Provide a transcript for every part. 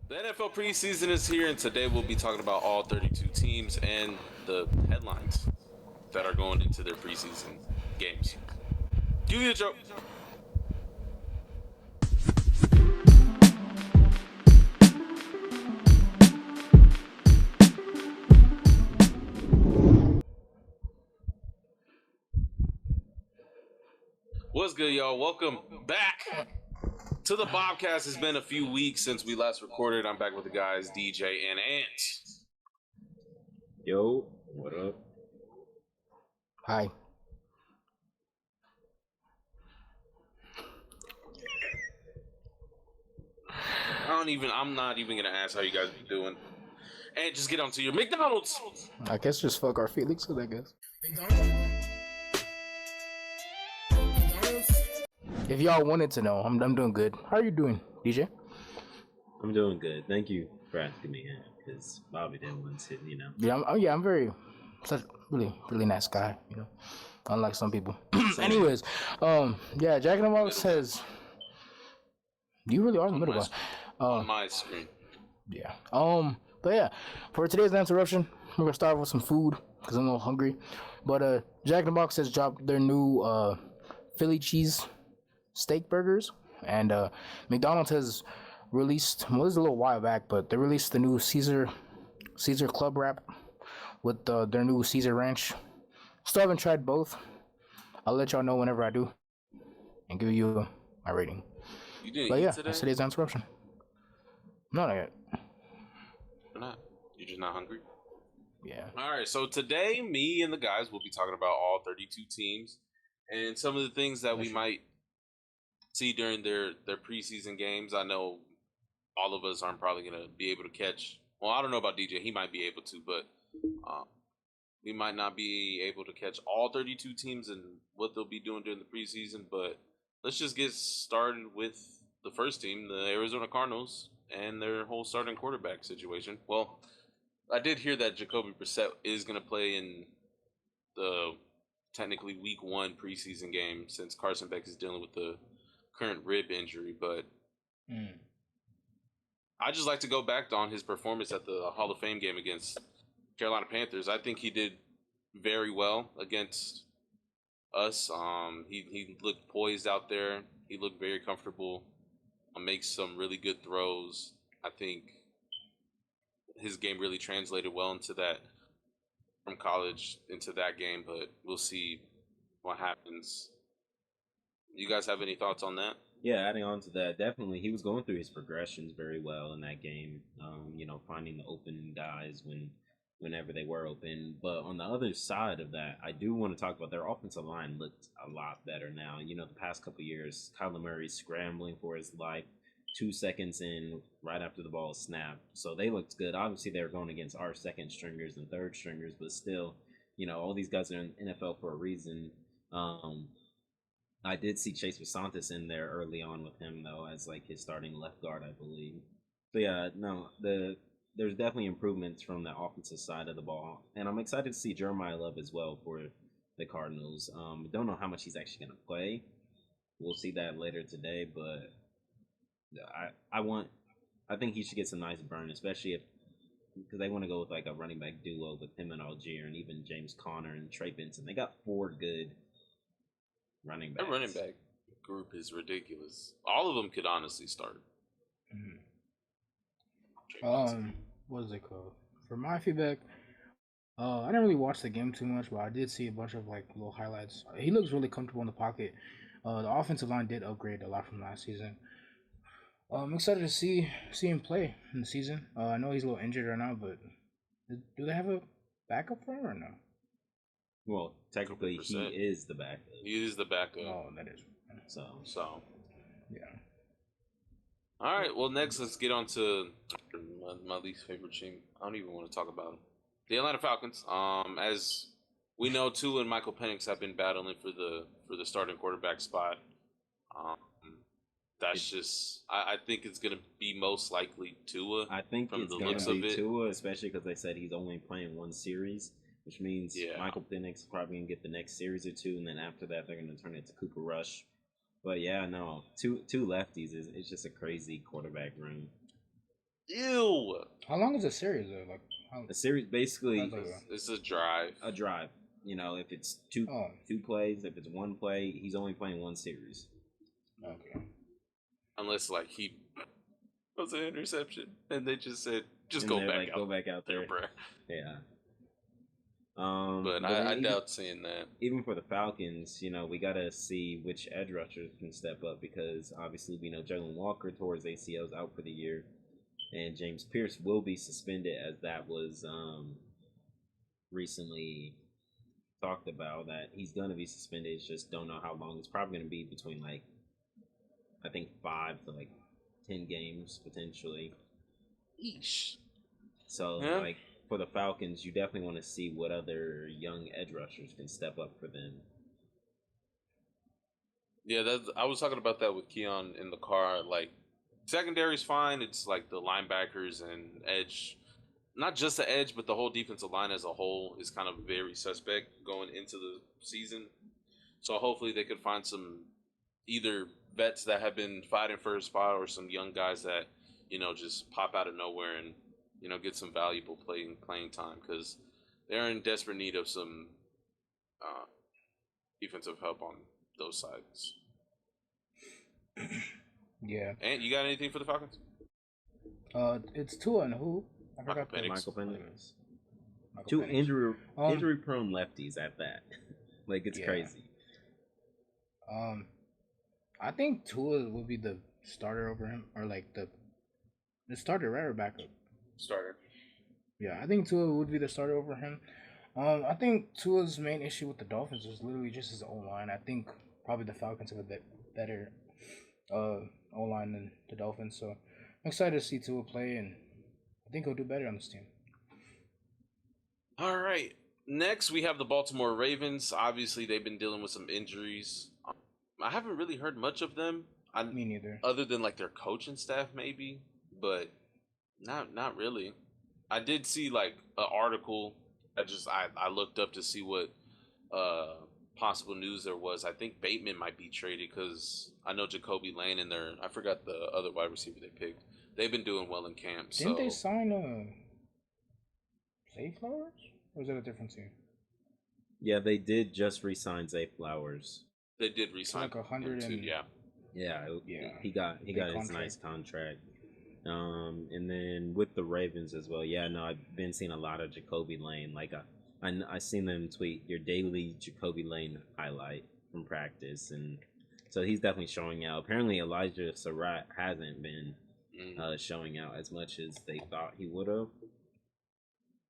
The NFL preseason is here, and today we'll be talking about all 32 teams and the headlines that are going into their preseason games. Cue the intro. What's good, y'all? Welcome back to the Bobcast. It's been a few weeks since we last recorded. I'm back with the guys, DJ and Ant. Yo, what up? Hi. I'm not even gonna ask how you guys are doing. And just get on to your McDonald's. I guess just fuck our feelings with, I guess. If y'all wanted to know, I'm doing good. How are you doing, DJ? I'm doing good. Thank you for asking me, because Bobby didn't want to, Yeah, I'm very such really nice guy, unlike some people. Anyways, yeah, Jack in the Box says you really are the middle guy. On my screen. Yeah. But yeah, for today's interruption, we're gonna start with some food because I'm a little hungry. But Jack in the Box has dropped their new Philly cheese steak burgers, and McDonald's has released. Well, this is a little while back, but they released the new Caesar Club wrap with their new Caesar Ranch. Still haven't tried both. I'll let y'all know whenever I do, and give you my rating. You didn't But eat yeah, today? that's today's interruption. No, not yet. You're not. You're just not hungry? Yeah. All right, so today, me and the guys will be talking about all 32 teams and some of the things that we might see during their preseason games. I know all of us aren't probably going to be able to catch. Well, I don't know about DJ. He might be able to, but we might not be able to catch all 32 teams and what they'll be doing during the preseason. But let's just get started with the first team, the Arizona Cardinals, and their whole starting quarterback situation. Well, I did hear that Jacoby Brissett is going to play in the technically week 1 preseason game since Carson Beck is dealing with the current rib injury. But I just like to go back on his performance at the Hall of Fame game against Carolina Panthers. I think he did very well against us. He looked poised out there. He looked very comfortable. Makes some really good throws. I think his game really translated well into that from college into that game, but we'll see what happens. You guys have any thoughts on that? Yeah, adding on to that, definitely he was going through his progressions very well in that game. Finding the open guys whenever they were open. But on the other side of that, I do want to talk about their offensive line looked a lot better now. The past couple of years, Kyler Murray scrambling for his life, 2 seconds in right after the ball is snapped. So they looked good. Obviously, they were going against our second stringers and third stringers, but still, all these guys are in NFL for a reason. I did see Chase Visantis in there early on with him though, as like his starting left guard, I believe. So yeah, no, there's definitely improvements from the offensive side of the ball, and I'm excited to see Jeremiah Love as well for the Cardinals. Don't know how much he's actually gonna play. We'll see that later today, but I think he should get some nice burn, especially because they want to go with like a running back duo with him and Algier and even James Conner and Trey Benson. They got 4 good running backs. That running back group is ridiculous. All of them could honestly start. What is it called? For my feedback, I didn't really watch the game too much, but I did see a bunch of like little highlights. He looks really comfortable in the pocket. The offensive line did upgrade a lot from last season. I'm excited to see him play in the season. I know he's a little injured right now, but do they have a backup for him or no? Well, technically, he is the backup. He is the backup. Oh, that is. So. Yeah. All right. Well, next let's get on to my least favorite team. I don't even want to talk about them. The Atlanta Falcons. As we know, Tua and Michael Penix have been battling for the starting quarterback spot. That's just. I think it's gonna be most likely Tua. I think from the looks of it, Tua, especially because they said he's only playing 1 series, which means Michael Penix is probably gonna get the next series or 2, and then after that they're gonna turn it to Cooper Rush. But yeah, no, two lefties is it's just a crazy quarterback room. Ew. How long is the series though? Like The series basically Sounds like It's a drive. a drive. You know, if it's two plays, if it's one play, he's only playing one series. Okay. Unless like he was an interception and they just said And go they're back like, out. go back out there. Bruh. Yeah. But I doubt seeing that. Even for the Falcons, you know, we gotta see which edge rushers can step up because obviously we know Jalen Walker tore his ACLs out for the year, and James Pierce will be suspended, as that was recently talked about that he's gonna be suspended. It's just don't know how long. It's probably gonna be between like I think 5 to like 10 games potentially. Eesh. So Yeah. like for the Falcons, you definitely want to see what other young edge rushers can step up for them. Yeah, I was talking about that with Keon in the car. Like, secondary's fine. It's like the linebackers and edge, not just the edge, but the whole defensive line as a whole is kind of very suspect going into the season. So hopefully they could find some either vets that have been fighting for a spot or some young guys that, you know, just pop out of nowhere and, you know, get some valuable playing time because they're in desperate need of some defensive help on those sides. Yeah. And you got anything for the Falcons? It's Tua and who? I Michael forgot. Michael Penix. Michael Two Penix. injury prone lefties at that. Like it's crazy. I think Tua will be the starter over him, or like the starter, right, or backup? Starter. Yeah, I think Tua would be the starter over him. I think Tua's main issue with the Dolphins is literally just his O-line. I think probably the Falcons have a bit better O-line than the Dolphins, so I'm excited to see Tua play, and I think he'll do better on this team. All right. Next, we have the Baltimore Ravens. Obviously, they've been dealing with some injuries. I haven't really heard much of them. Me neither. Other than like their coaching staff, maybe, but not really. I did see like an article. I looked up to see what possible news there was. I think Bateman might be traded because I know Jacoby Lane and I forgot the other wide receiver they picked. They've been doing well in camp. Didn't they sign Zay Flowers? Or is that a different team? Yeah, they did just re-sign Zay Flowers. They did re-sign like 100 him too, yeah. Yeah, he got his nice contract. And then with the Ravens as well. Yeah, no, I've been seeing a lot of Jacoby Lane. Like I seen them tweet your daily Jacoby Lane highlight from practice, and so he's definitely showing out. Apparently, Elijah Surratt hasn't been showing out as much as they thought he would have.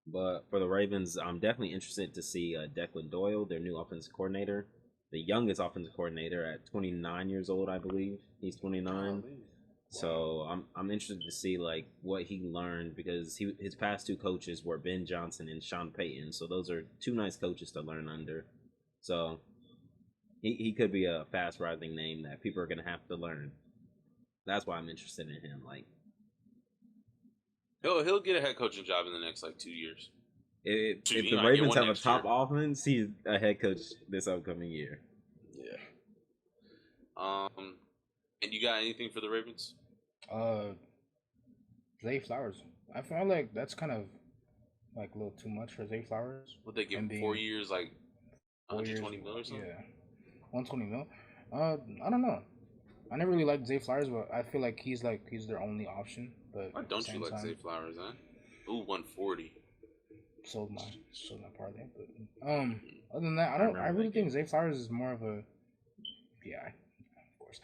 But for the Ravens, I'm definitely interested to see Declan Doyle, their new offensive coordinator, the youngest offensive coordinator at 29 years old, I believe. He's 29. So I'm interested to see like what he learned because his past two coaches were Ben Johnson and Sean Payton. So those are two nice coaches to learn under. So he could be a fast rising name that people are gonna have to learn. That's why I'm interested in him. Like he'll get a head coaching job in the next like 2 years. If the Ravens have a top offense, he's a head coach this upcoming year. Yeah. And you got anything for the Ravens? Zay Flowers. I feel like that's kind of like a little too much for Zay Flowers. Would they give him 4 years, like 120 mil or something? Yeah, 120 mil. I don't know. I never really liked Zay Flowers, but I feel like he's their only option. But why don't you like Zay Flowers, huh? Ooh, 140. Sold my parlay, but other than that, I really think Zay Flowers is more of a of course.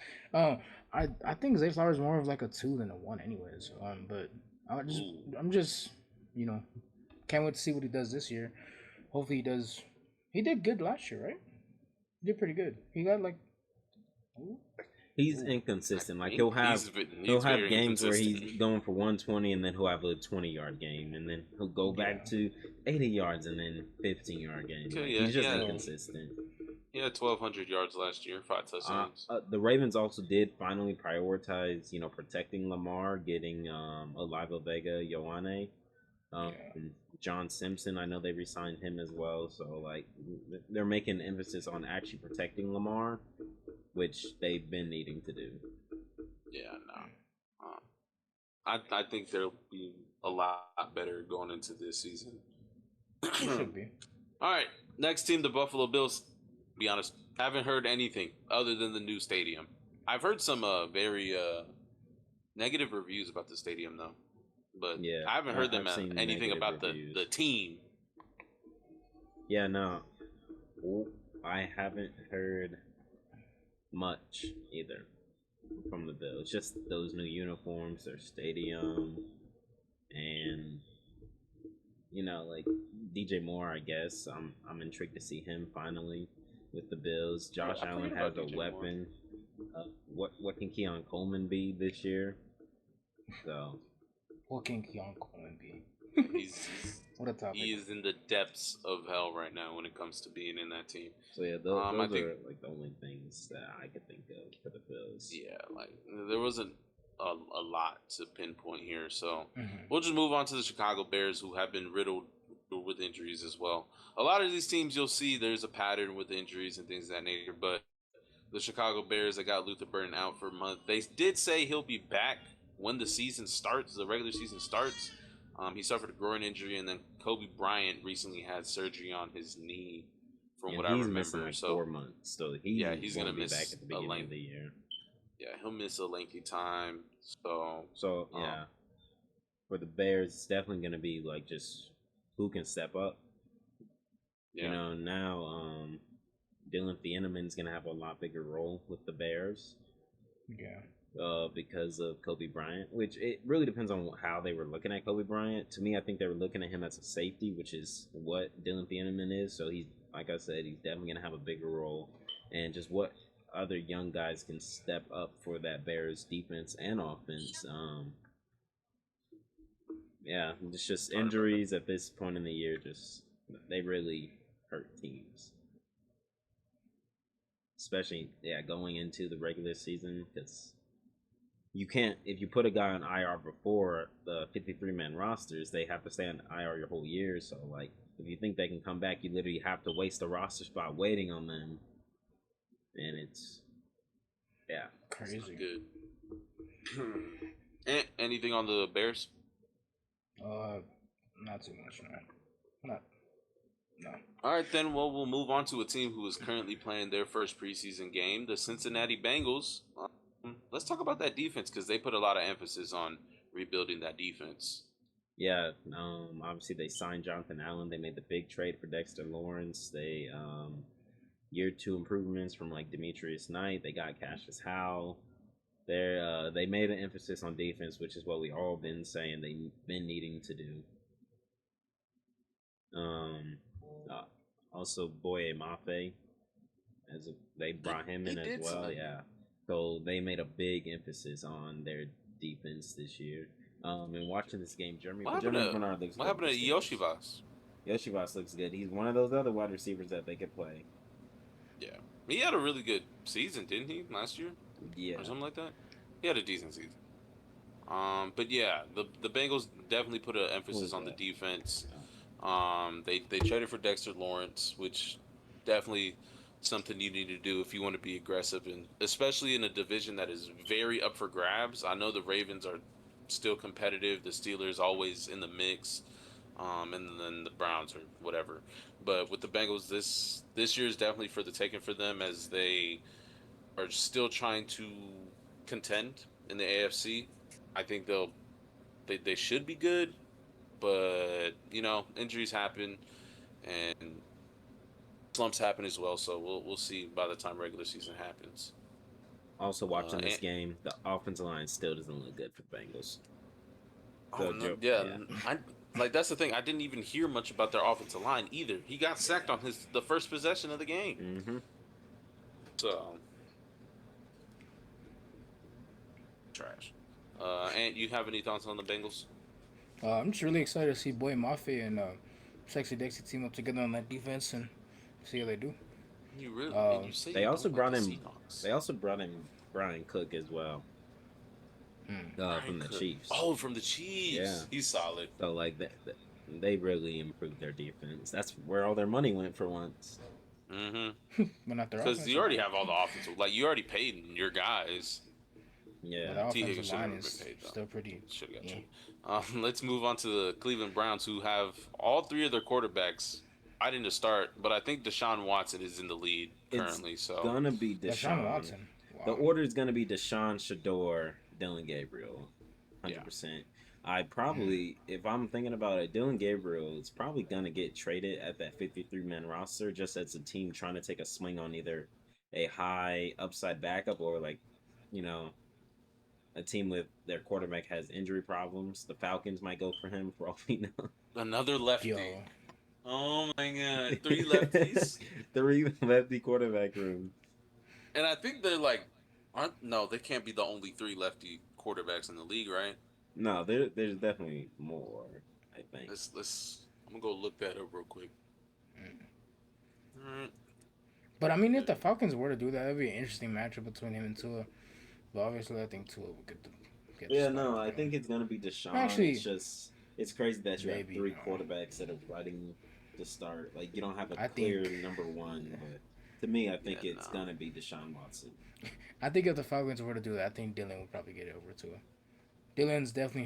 I think Zay Flowers is more of like a 2 than a 1, anyways. But I'm just can't wait to see what he does this year. Hopefully he does. He did good last year, right? He did pretty good. He got like. He's inconsistent. Like he'll have games where he's going for 120 and then he'll have a 20-yard game and then he'll go back to 80 yards and then 15-yard game. Like, he's just inconsistent. He had 1,200 yards last year, 5 touchdowns. The Ravens also did finally prioritize, protecting Lamar, getting Oliva Vega, Ioane, John Simpson. I know they re-signed him as well. So like they're making emphasis on actually protecting Lamar, which they've been needing to do. Yeah, no. I think they'll be a lot better going into this season. It should be. All right, next team, the Buffalo Bills. Be honest, haven't heard anything other than the new stadium. I've heard some very negative reviews about the stadium though, but Yeah, I haven't heard I've seen anything negative about reviews. the team. Yeah, no, I haven't heard much either from the Bills. Just those new uniforms, their stadium, and like DJ Moore. I guess I'm intrigued to see him finally with the Bills. Josh I Allen forgot has about a DJ weapon. What can Keon Coleman be this year? So What can Keon Coleman be? He's What a topic. he is in the depths of hell right now when it comes to being in that team. So yeah, those I think, are like the only things that I could think of for the Bills. Yeah, like there wasn't a lot to pinpoint here, so Mm-hmm. we'll just move on to the Chicago Bears, who have been riddled with injuries as well. A lot of these teams, you'll see there's a pattern with injuries and things of that nature, but the Chicago Bears, they got Luther Burden out for a month. They did say he'll be back when the season starts, the regular season starts. He suffered a groin injury, and then Kobe Bryant recently had surgery on his knee, from what I remember. Missing like 4 months, so he's gonna be miss back at the beginning of the year. Yeah, he'll miss a lengthy time. So yeah, for the Bears, it's definitely gonna be like just who can step up. Yeah. Now Dylan Thieneman's gonna have a lot bigger role with the Bears. Yeah. Because of Kobe Bryant, which it really depends on how they were looking at Kobe Bryant. To me, I think they were looking at him as a safety, which is what Dylan Thieneman is. So he's, like I said, he's definitely gonna have a bigger role, and just what other young guys can step up for that Bears defense and offense. Yeah, it's just injuries at this point in the year. Just they really hurt teams, especially going into the regular season, because you can't, if you put a guy on IR before the 53-man rosters, they have to stay on IR your whole year. So like, if you think they can come back, you literally have to waste a roster spot waiting on them, and it's crazy. Good. Anything on the Bears? Not too much, man. No. All right, then. Well, we'll move on to a team who is currently playing their first preseason game, the Cincinnati Bengals. Let's talk about that defense, because they put a lot of emphasis on rebuilding that defense. Yeah, obviously they signed Jonathan Allen. They made the big trade for Dexter Lawrence. They year 2 improvements from like Demetrius Knight. They got Cassius Howell. They made an emphasis on defense, which is what we all been saying they've been needing to do. Also Boye Mafe, they brought him in as well. Yeah, so they made a big emphasis on their defense this year. And watching this game, Jeremy Bernard looks good. What happened to Yoshivas? Yoshivas looks good. He's one of those other wide receivers that they could play. Yeah, he had a really good season, didn't he, last year? Yeah, or something like that. He had a decent season. But yeah, the Bengals definitely put an emphasis on the defense. They traded for Dexter Lawrence, which definitely something you need to do if you want to be aggressive, and especially in a division that is very up for grabs. I know the Ravens are still competitive. The Steelers always in the mix, and then the Browns or whatever. But with the Bengals, this year is definitely for the taking for them, as they are still trying to contend in the AFC. I think they should be good, but injuries happen and slumps happen as well. So we'll see by the time regular season happens. Also, watching this game, the offensive line still doesn't look good for the Bengals. So, that's the thing. I didn't even hear much about their offensive line either. He got sacked on the first possession of the game. Mm-hmm. So trash. And you have any thoughts on the Bengals? I'm just really excited to see Boy Mafe and Sexy Dexy team up together on that defense and see how they do. You really? They also brought in Brian Cook as well. From the Chiefs. Oh, from the Chiefs. Yeah, he's solid. So like they really improved their defense. That's where all their money went for once. Mm-hmm. But not their because you already have all the offensive. Like, you already paid your guys. Yeah. But the T. offensive Higgins should line never is been paid, though. still pretty. Should have got Yeah. traded. Let's move on to the Cleveland Browns, who have all three of their quarterbacks out in the start, but I think Deshaun Watson is in the lead currently. It's So gonna be Deshaun Deshaun. Watson. Wow. The order is gonna be Deshaun, Shador, Dylan Gabriel, 100%. I probably, if I'm thinking about it, Dylan Gabriel is probably gonna get traded at that 53-man roster, just as a team trying to take a swing on either a high upside backup or like, you know, a team with their quarterback has injury problems. The Falcons might go for him for all we know. another lefty. Yo. Oh my God, 3 lefties. 3 lefty quarterback room. And I think they're like, no, they can't be the only 3 lefty quarterbacks in the league, right? No, there's definitely more, I think. I'm gonna go look that up real quick. Alright. But I mean, if the Falcons were to do that, that'd be an interesting matchup between him and Tua. But obviously, I think Tua would get the. Yeah, no, I think it's gonna be Deshaun. Actually, it's crazy that you have maybe, 3 quarterbacks that are fighting to start. Like you don't have a I clear think- number one. But to me, I think it's gonna be Deshaun Watson. I think if the Falcons were to do that, I think Dylan would probably get it over Tua. Dylan's definitely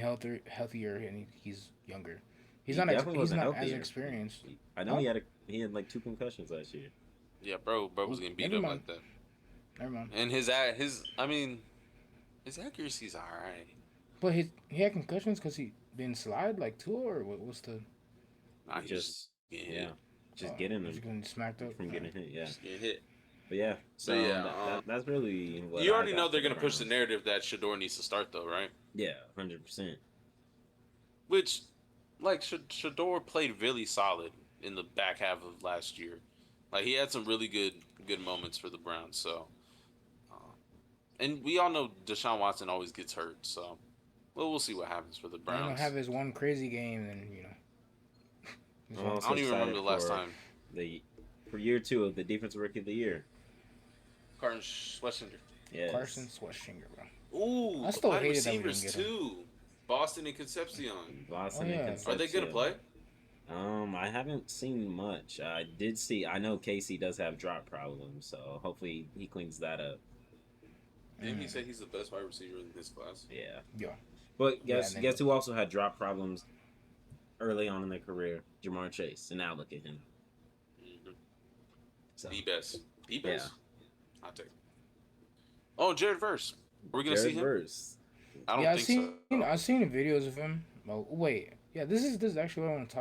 healthier, and he's younger. He's not definitely he's wasn't not as healthier. experienced. I know he had like 2 concussions last year. Yeah, bro was getting beat Never up mind. like that. Never mind. And his accuracy's alright. But he had concussions because he didn't slide like Tua, or what's the? Nah, he Just getting yeah, hit. just getting He's them getting smacked up from getting hit. Yeah, Just getting hit. but yeah. So But yeah, that's really what You I already got know for they're gonna push the Browns. narrative that Shador needs to start, though, right? Yeah, 100%. Which, like, Shador played really solid in the back half of last year. Like, he had some really good moments for the Browns. So, and we all know Deshaun Watson always gets hurt. So, well, we'll see what happens for the He's Browns. gonna have his one crazy game, and you know. I'm also I don't even remember excited the last for time. for year 2 of the defensive rookie of the year. Carson Schwarzenegger. Yes. Carson Schwarzenegger, bro. Ooh, I still wide hated that we receivers didn't get him. too. Boston and Concepcion. Boston Oh, yeah. and Concepcion. Are they gonna play? I haven't seen much. I know Casey does have drop problems, so hopefully he cleans that up. Didn't he say he's the best wide receiver in this class? Yeah. Yeah. But Yeah, guess and then- who also had drop problems early on in their career? Jamar Chase. And now look at him. Mm-hmm. So, The best. The yeah. best. I'll take it. Oh, Jared Verse. Are we gonna see Jared him? Verse. I don't Yeah, think so. I've seen the videos of him. Oh wait, yeah, this is actually what I want to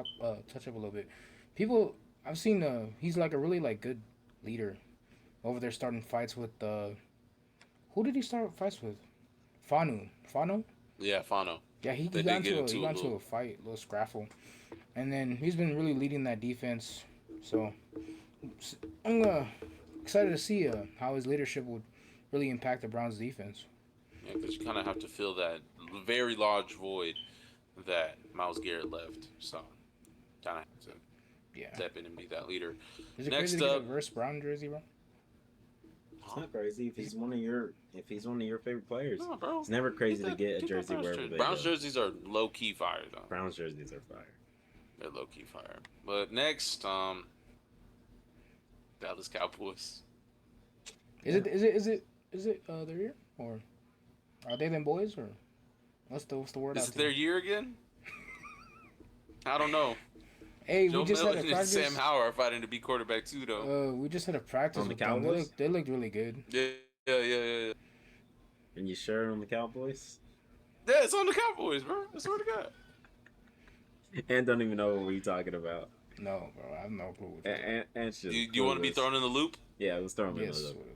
touch up a little bit. People, I've seen he's like a really like good leader over there starting fights with who did he start fights with? Fanu. Yeah, Fano. Yeah, he They got did get into into a a little- fight, a little scraffle, and then he's been really leading that defense. So I'm excited to see how his leadership would really impact the Browns defense. Yeah, because you kind of have to fill that very large void that Myles Garrett left. So, kind of have to Yeah. step in and be that leader. Is it Next crazy to get a up- Verse Brown jersey, bro? It's not crazy if he's one of your favorite players. No, bro. It's never crazy to get a that jersey Browns wherever jersey. they Browns go. jerseys are low key fire though. Browns jerseys are fire. They're low key fire. But next, Dallas Cowboys. Is it their year, or are they them boys, or what's the word? Is out it there? their year again? I don't know. Hey, Joe we just had Milton a and practice. Sam Howell are fighting to be quarterback too, though. We just had a practice On the with them. Cowboys? They looked really good. Yeah. And you sure on the Cowboys? Yeah, it's on the Cowboys, bro. I swear to God. And don't even know what we're talking about. No, bro, I have no clue. What you're talking And Do you want to be thrown in the loop? Yeah, let's throw him about. in Yes. the loop.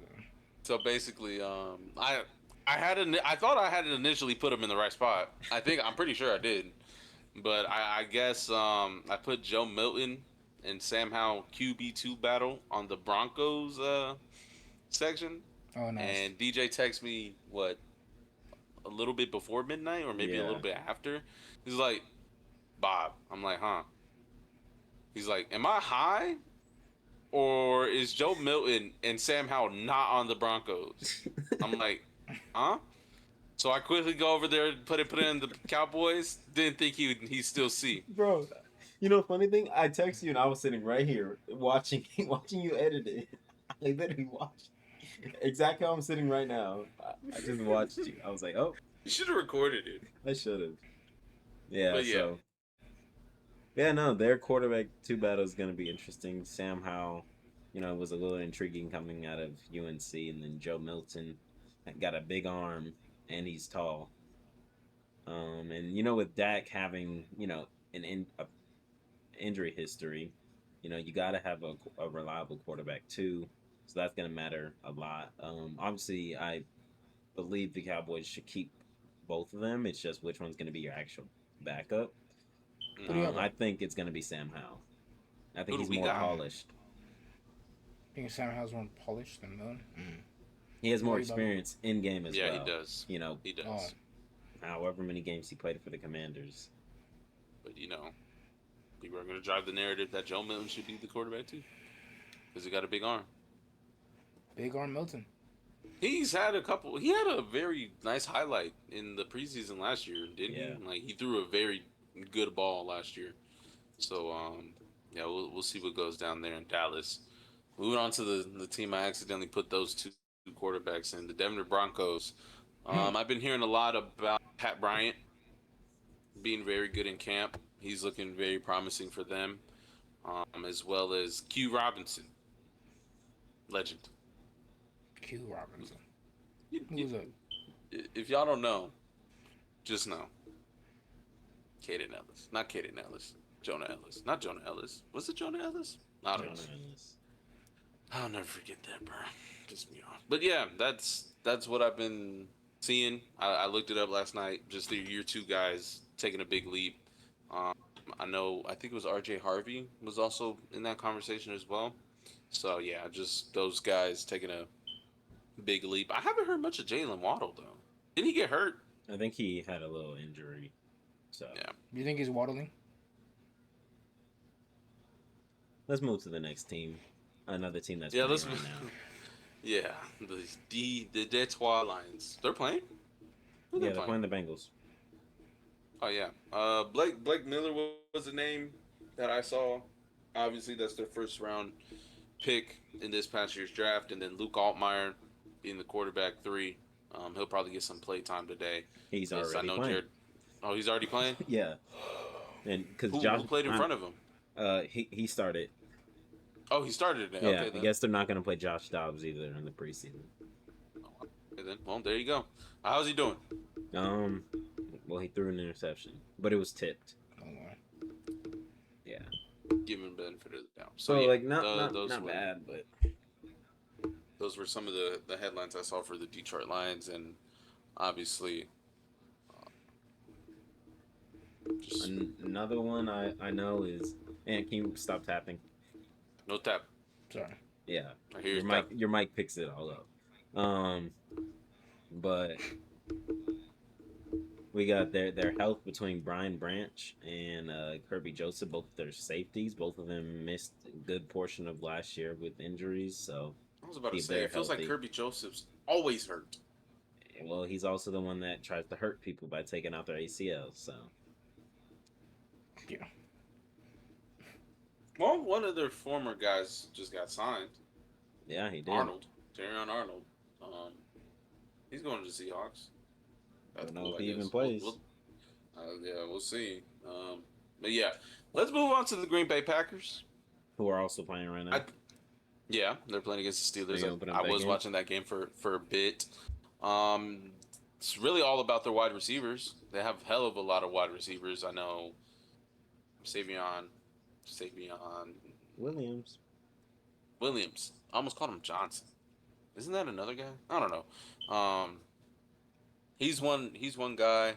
So basically, I thought I had initially put him in the right spot. I'm pretty sure I did, but I guess I put Joe Milton and Sam Howell QB2 battle on the Broncos section, Oh, nice. and DJ texts me a little bit before midnight or maybe a Yeah. little bit after. He's like, Bob. I'm like, huh? He's like, am I high? Or is Joe Milton and Sam Howell not on the Broncos? I'm like, huh? So I quickly go over there and put it in the Cowboys. Didn't think he'd still see. Bro, you know, funny thing, I texted you and I was sitting right here watching you edit it. I literally watched. exactly how I'm sitting right now. I just watched you. I was like, oh, You should have recorded it. I should have. Yeah. But yeah. So. Yeah, no, their quarterback two battle is going to be interesting. Sam Howell, was a little intriguing coming out of UNC, and then Joe Milton got a big arm and he's tall. And with Dak having a injury history, you got to have a reliable quarterback too. So that's going to matter a lot. Obviously, I believe the Cowboys should keep both of them. It's just which one's going to be your actual backup. I think it's going to be Sam Howell. I think he's more polished. I think Sam Howell's more polished than Milton. He has more experience in game as well. Yeah, he does. He does. However many games he played for the Commanders. But people are going to drive the narrative that Joe Milton should be the quarterback too, because he got a big arm. Big arm Milton. He's had a couple. He had a very nice highlight in the preseason last year, didn't he? Like he threw a very good ball last year. So we'll see what goes down there in Dallas. Moving on to the team I accidentally put those two quarterbacks in, the Denver Broncos. I've been hearing a lot about Pat Bryant being very good in camp. He's looking very promising for them, as well as Q Robinson, legend. Q Robinson. Who's that? If y'all don't know, just know. Kaden Ellis. Not Kaden Ellis. Jonah Ellis. Not Jonah Ellis. Was it Jonah Ellis? I don't know. I'll never forget that, bro. Just me off. But yeah, that's what I've been seeing. I looked it up last night. Just the year two guys taking a big leap. I think it was RJ Harvey was also in that conversation as well. So yeah, just those guys taking a big leap. I haven't heard much of Jalen Waddle though. Didn't he get hurt? I think he had a little injury. So yeah. Do you think he's waddling? Let's move to the next team. Another team that's playing right now. Yeah, the Detroit Lions. They're playing? They're playing the Bengals. Oh yeah. Blake Miller was the name that I saw. Obviously, that's their first round pick in this past year's draft, and then Luke Altmaier being the quarterback 3. He'll probably get some play time today. He's already playing. Oh, he's already playing? Yeah. And because who played in front of him? He started. Oh, he started today. Yeah, Okay, I guess they're not going to play Josh Dobbs either in the preseason. Okay, then. Well, there you go. How's he doing? Well, he threw an interception, but it was tipped. Yeah. Give him the benefit of the doubt. So yeah, not bad, but those were some of the headlines I saw for the Detroit Lions, and obviously. Another one I know is. And can you stop tapping? No tap. Sorry. Yeah. I hear your mic picks it all up. But we got their health between Brian Branch and Kirby Joseph, both their safeties. Both of them missed a good portion of last year with injuries. So I was about to say, it feels like Kirby Joseph's always hurt. Well, he's also the one that tries to hurt people by taking out their ACLs. So yeah. Well, one of their former guys just got signed. Yeah, he did. Terrion Arnold. He's going to the Seahawks. I don't know if he even plays. We'll see. But yeah, let's move on to the Green Bay Packers, who are also playing right now. They're playing against the Steelers. I was watching that game for a bit. It's really all about their wide receivers. They have a hell of a lot of wide receivers. I know Savion Williams. I almost called him Johnson. Isn't that another guy? I don't know. He's one guy.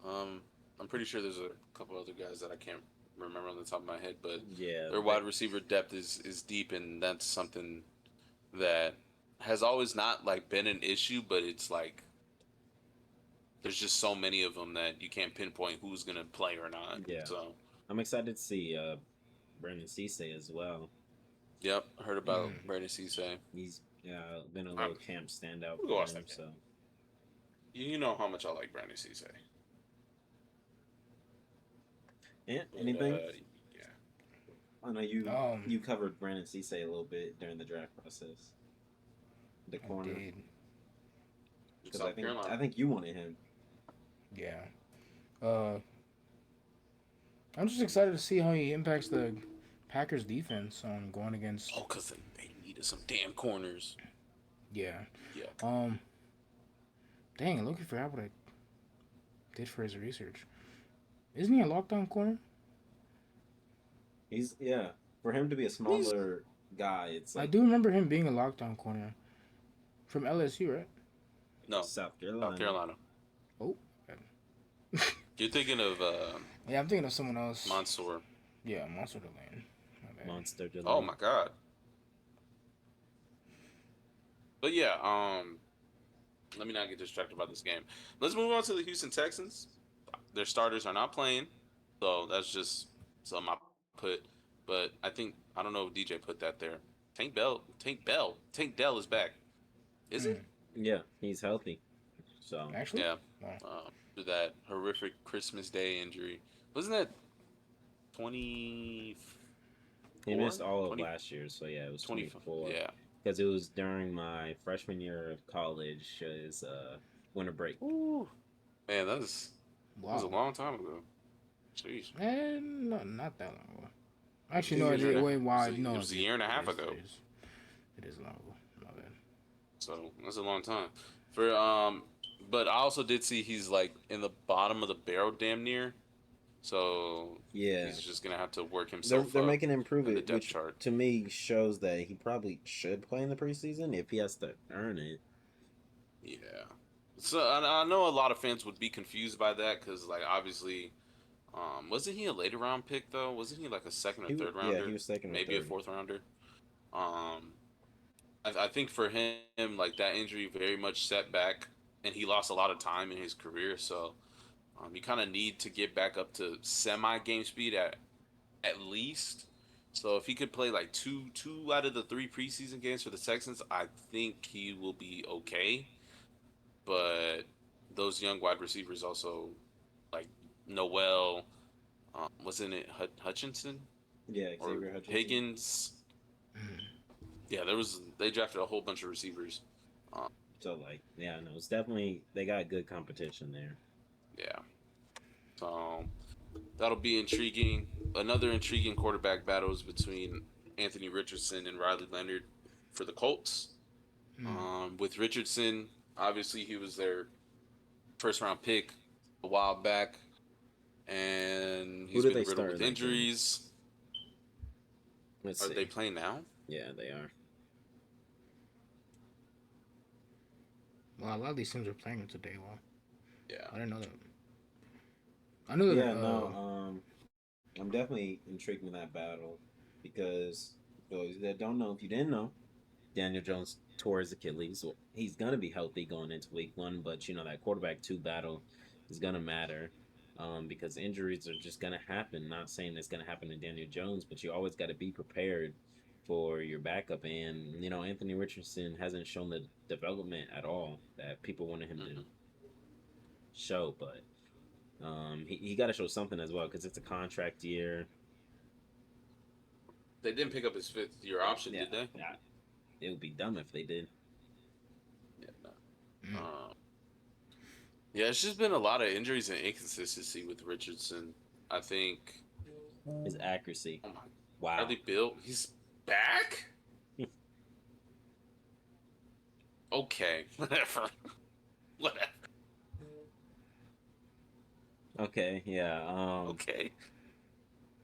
I'm pretty sure there's a couple other guys that I can't remember on the top of my head, but yeah, their wide receiver depth is deep, and that's something that has always not been an issue, but it's there's just so many of them that you can't pinpoint who's gonna play or not. Yeah. So I'm excited to see Brandon Cisse as well. Yep, I heard about Brandon Cisse. He's been a little camp standout for him. So you know how much I like Brandon Cisse. Yeah. Anything? Yeah. I know you covered Brandon Cisse a little bit during the draft process. the corner. Because South Carolina. I think you wanted him. Yeah. I'm just excited to see how he impacts the Packers defense on going against. Oh, because they needed some damn corners. Yeah. Yeah. Dang, Loki forgot what I did for his research. Isn't he a lockdown corner? For him to be a smaller guy, it's like I do remember him being a lockdown corner from LSU, right? No, South Carolina. South Carolina. Oh. You're thinking of Yeah, I'm thinking of someone else. Mansour. Yeah, Monster Delane. Monster Delane. Oh my god. But yeah, let me not get distracted by this game. Let's move on to the Houston Texans. Their starters are not playing, so that's just something I put. But I don't know if DJ put that there. Tank Dell is back. Is it? Yeah, he's healthy. So Actually, yeah. Wow. To that horrific Christmas Day injury, wasn't that 20? He missed all of last year, so yeah, it was 24. Yeah, because it was during my freshman year of college, his winter break. Ooh. Man, that was a long time ago. Jeez. Not that long ago. Actually, no, it was a year and a half ago. It is long ago. My bad. So that's a long time. But I also did see he's like in the bottom of the barrel, damn near. So yeah, he's just gonna have to work himself. They're making him improve it, which chart. To me shows that he probably should play in the preseason if he has to earn it. Yeah. So I know a lot of fans would be confused by that because, like, obviously, wasn't he a later round pick though? Wasn't he like a second or third rounder? Yeah, he was second, maybe or third. A fourth rounder. I think for him, like that injury very much set back, and he lost a lot of time in his career. So you kind of need to get back up to semi game speed at least. So if he could play like two out of the 3 preseason games for the Texans, I think he will be okay. But those young wide receivers also, like Noel, wasn't it Hutchinson? Yeah, Xavier Hutchinson. Higgins. Yeah, they drafted a whole bunch of receivers. So no, it's definitely they got good competition there. Yeah. So that'll be intriguing. Another intriguing quarterback battle is between Anthony Richardson and Riley Leonard for the Colts. With Richardson, obviously he was their first round pick a while back, and he's been riddled with injuries. Are they playing now? Yeah, they are. Well, a lot of these teams are playing it today. Well, yeah, I didn't know that. I knew that. Yeah, no. I'm definitely intrigued in that battle because those that don't know, if you didn't know, Daniel Jones tore his Achilles. Well, he's gonna be healthy going into week 1, but that quarterback 2 battle is gonna matter because injuries are just gonna happen. Not saying it's gonna happen to Daniel Jones, but you always got to be prepared for your backup. And Anthony Richardson hasn't shown the development at all that people wanted him to show, but he got to show something as well because it's a contract year. They didn't pick up his 5th-year option, did they? Yeah. It would be dumb if they did. Yeah, no. Yeah, it's just been a lot of injuries and inconsistency with Richardson. I think his accuracy. Oh my! Wow. Bradley Bill, he's back. Okay, whatever. Okay, yeah. Okay.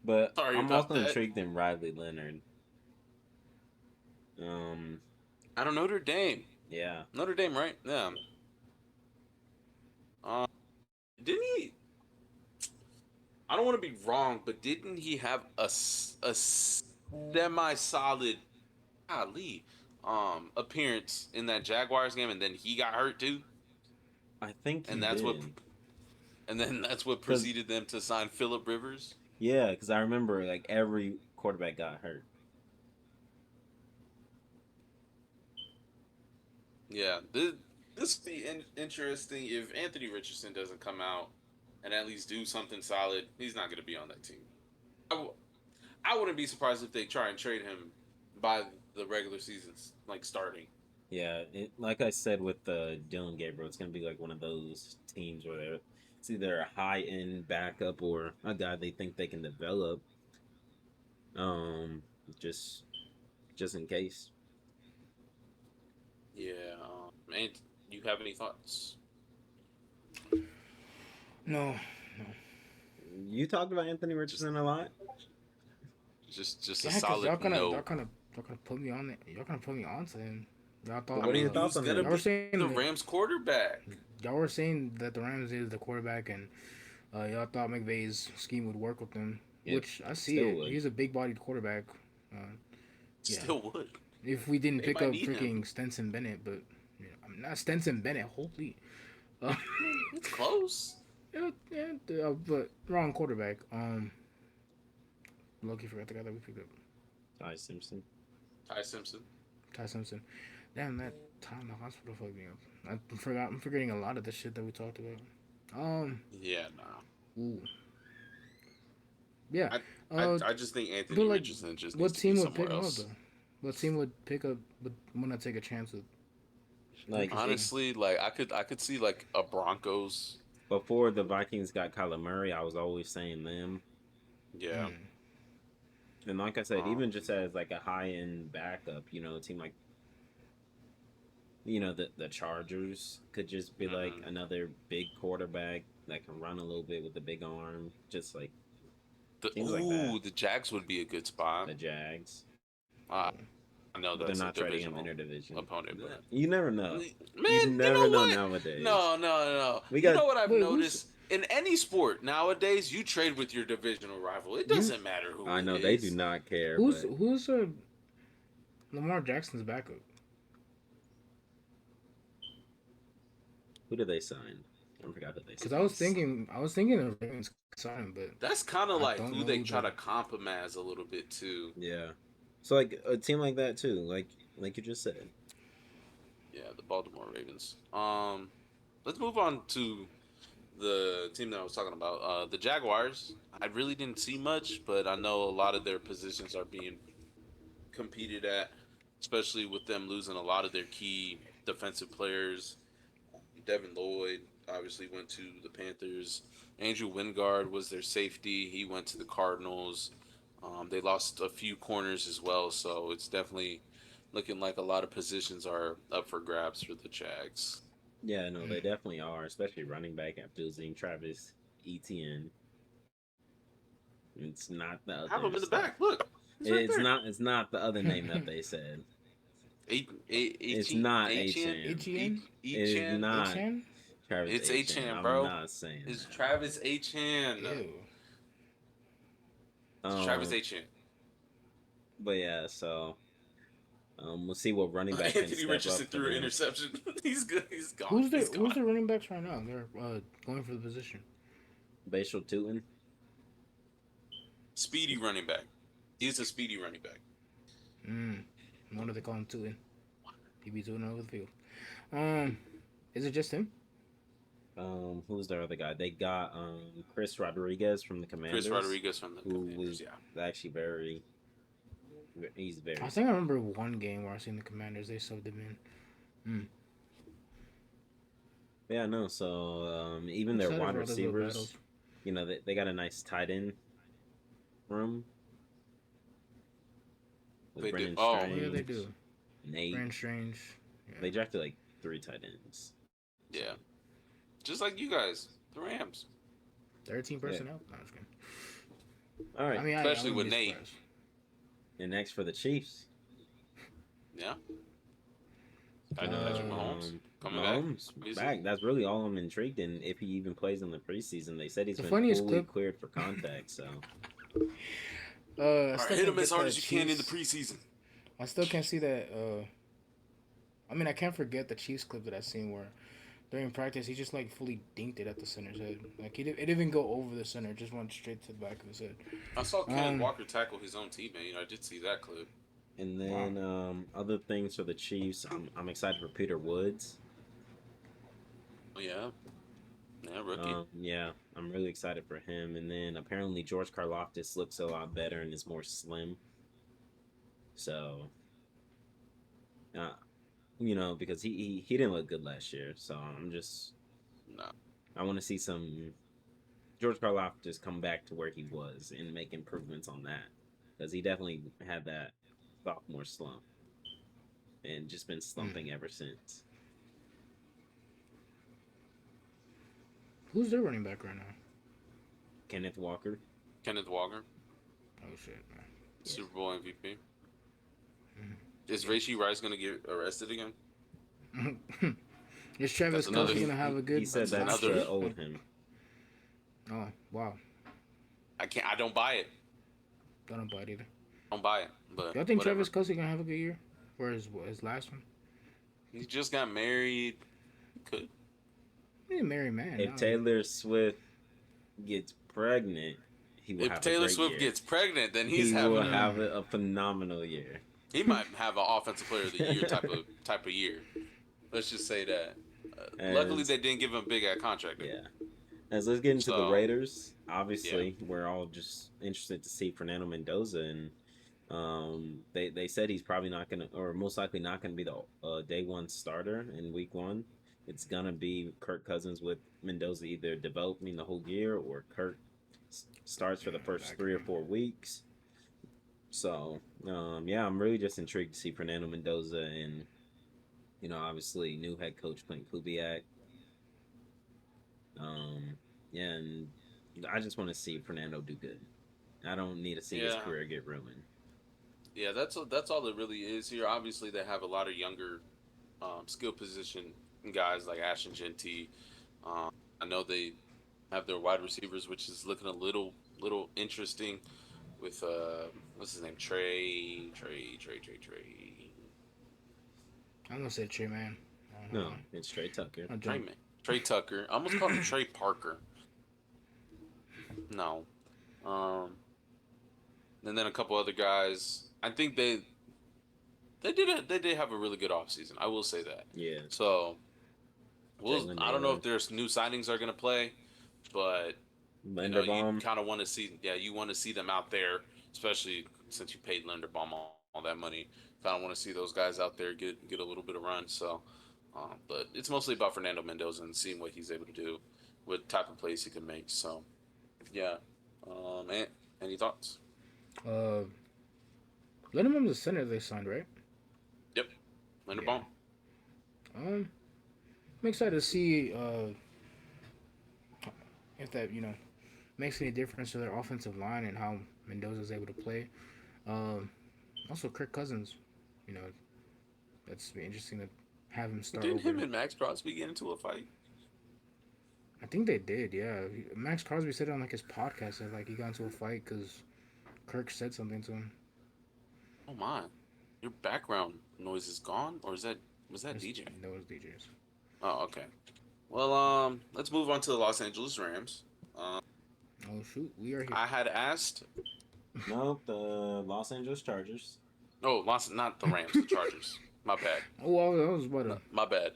But I'm also intrigued in Riley Leonard. Out of Notre Dame. Yeah. Notre Dame, right? Yeah. Didn't he? I don't want to be wrong, but didn't he have a semi-solid, appearance in that Jaguars game, and then he got hurt too? I think And that's what preceded them to sign Phillip Rivers. Yeah, because I remember every quarterback got hurt. Yeah, this would be interesting if Anthony Richardson doesn't come out and at least do something solid. He's not going to be on that team. I wouldn't be surprised if they try and trade him by the regular season's starting. Yeah, like I said with Dylan Gabriel, it's gonna be like one of those teams where it's either a high end backup or a guy they think they can develop. Um, just just in case. Yeah. And you have any thoughts? No, no. You talked about Anthony Just Richardson a lot. just a Yeah, cause solid no. y'all kind of put me on it. Y'all kind of put me onto him. Y'all But thought I what are your mean, thoughts who's on gonna him? y'all were be saying the that Rams quarterback? y'all were saying that the Rams is the quarterback, and y'all thought McVay's scheme would work with them, It which I see still it. would. He's a big-bodied quarterback. Uh, yeah, Still would. if we didn't They pick might up need him. freaking Stenson Bennett, but I'm not Stenson Bennett. Holy, uh, I mean, it's close. but wrong quarterback. Loki forgot the guy that we picked up. Ty Simpson. Ty Simpson. Ty Simpson. Damn, that time in the hospital fucked me up. I'm forgetting a lot of the shit that we talked about. Yeah, nah. Ooh. Yeah. I, Uh, I just think Anthony but like, Richardson just needs what to be team would pick somewhere him up else. though? What team would pick up? Would want to take a chance with? Like Honestly, like I could see like a Broncos. before the Vikings got Kyler Murray, I was always saying them. Yeah. Mm. And like I said, Um, even just as like a high end backup, a team like the Chargers could just be like mhm. another big quarterback that can run a little bit with a big arm, just like teams like that. The Jags would be a good spot. The Jags, Uh, I know but they're that's a not trading him divisional interdivision. opponent, but You never know. You man, you never know know what? nowadays. No. We You got know what I've Wait, who's noticed? In any sport nowadays, you trade with your divisional rival. It you? doesn't matter who I it know they do is. not care, Who's but who's Lamar Jackson's backup? who did they sign? I forgot who they Because signed. I was thinking of Ravens signing, but That's kind of I like don't who know they who try the. to compromise a little bit too. Yeah. So like a team like that too, like you just said. Yeah, the Baltimore Ravens. Let's move on to the team that I was talking about. The Jaguars. I really didn't see much, but I know a lot of their positions are being competed at, especially with them losing a lot of their key defensive players. Devin Lloyd obviously went to the Panthers. Andrew Wingard was their safety. He went to the Cardinals. They lost a few corners as well, so it's definitely looking like a lot of positions are up for grabs for the Jags. Yeah, no, they definitely are, especially running back after losing Travis Etienne. It's not the Have other him in the stuff. back. Look, he's right there. It's not the other name that they said. It's H not Chan, Achan. Etienne? It is not Etienne? Travis It's Achan. Achan, I'm bro. not saying It's that. Travis Achan. Ew. It's Travis Um, Achan. but yeah, so we'll see what running back can Anthony step up Richardson for threw an them. interception. He's good. He's gone. He's Who's gone. the running backs right now? They're going for the position. Bashal Tootin. Speedy running back. He's a speedy running back. What do they call him? Tootin. He be tooting over the field. Um, is it just him? Who's their other guy? They got Chris Rodriguez from the Commanders. Chris Rodriguez from the who Commanders. was Yeah. actually he's very. I think I remember one game where I seen the Commanders. They subbed him in. Yeah, no. So even their Excited wide for all those little receivers, battles. they got a nice tight end room with They do. Brendan Oh, Oh yeah, they Strange, do. Nate. Brand Strange. Yeah. They drafted like 3 tight ends. yeah. Just like you guys, the Rams. 13 Yeah. personnel. No, I'm just kidding. All right. I mean, Especially I with wouldn't be Nate. surprised. And next for the Chiefs, Yeah. I know Patrick Mahomes coming Mahomes back. back. That's really all I'm intrigued in. If he even plays in the preseason, they said he's The been funniest fully clip- cleared for contact. So I All right, still hit can't him as get hard the as you can in the Chiefs- preseason. I still can't see that. I mean, I can't forget the Chiefs clip that I seen where during practice he just like fully dinked it at the center's head. Like it didn't even go over the center; it just went straight to the back of his head. I saw Ken Walker tackle his own teammate. I did see that clip. and then other things for the Chiefs, I'm excited for Peter Woods. Oh, yeah. Yeah, rookie. Yeah, I'm really excited for him. And then apparently George Karlaftis looks a lot better and is more slim. So, because he didn't look good last year. So No. I want to see some George Karlaftis come back to where he was and make improvements on that, because he definitely had that sophomore slump and just been slumping ever since. Who's their running back right now? Kenneth Walker. Oh shit, man. Super Bowl MVP. Is Rashee Rice gonna get arrested again? Is Travis Kelce gonna have a good? He said that's owed him. Oh wow. I don't buy it. I don't buy it either. Don't buy it. But y'all think whatever. Travis Kelce gonna have a good year, or his last one? He just got married. Could. He's a married man. If Taylor Swift gets pregnant, he will have a great year. If Taylor Swift gets pregnant, then he will have a phenomenal year. He might have an offensive player of the year type of year. Let's just say that. Luckily, they didn't give him a big contract. Yeah. As let's get into the Raiders. Obviously, we're all just interested to see Fernando Mendoza, and they said he's probably not gonna, or most likely not gonna be the day one starter in week 1. It's gonna be Kirk Cousins with Mendoza either developing the whole year, or Kirk starts for the first 3 or 4 weeks. So I'm really just intrigued to see Fernando Mendoza and obviously new head coach Clint Kubiak. And I just want to see Fernando do good. I don't need to see his career get ruined. Yeah, that's all it really is here. Obviously, they have a lot of younger skill position guys like Ashton Genty. I know they have their wide receivers, which is looking a little interesting with what's his name? Trey. I'm gonna say Trey Man. No, it's Trey Tucker. Trey Tucker. I almost called him Trey Parker. No. And then a couple other guys. I think they did have a really good offseason. I will say that. Yeah. So I don't know if there's new signings are gonna play, but you kind of want to see. Yeah, you want to see them out there, especially since you paid Linderbaum all that money. Kind of want to see those guys out there get a little bit of run. So, but it's mostly about Fernando Mendoza and seeing what he's able to do, what type of plays he can make. So, yeah. Any thoughts? Linderbaum's the center they signed, right? Yep, Linderbaum. Yeah. I'm excited to see if that makes any difference to their offensive line and how Mendoza's able to play. Also, Kirk Cousins, that's be interesting to have him start. Didn't him and Max Crosby get into a fight? I think they did. Yeah, Max Crosby said it on his podcast that he got into a fight because Kirk said something to him. Oh my! Your background noise is gone, or was that DJ? That was DJ's. Oh, okay. Well, let's move on to the Los Angeles Rams. Oh shoot, we are here. I had asked. No, the Los Angeles Chargers. Oh, not the Rams, the Chargers. My bad. Oh, that was what? My bad.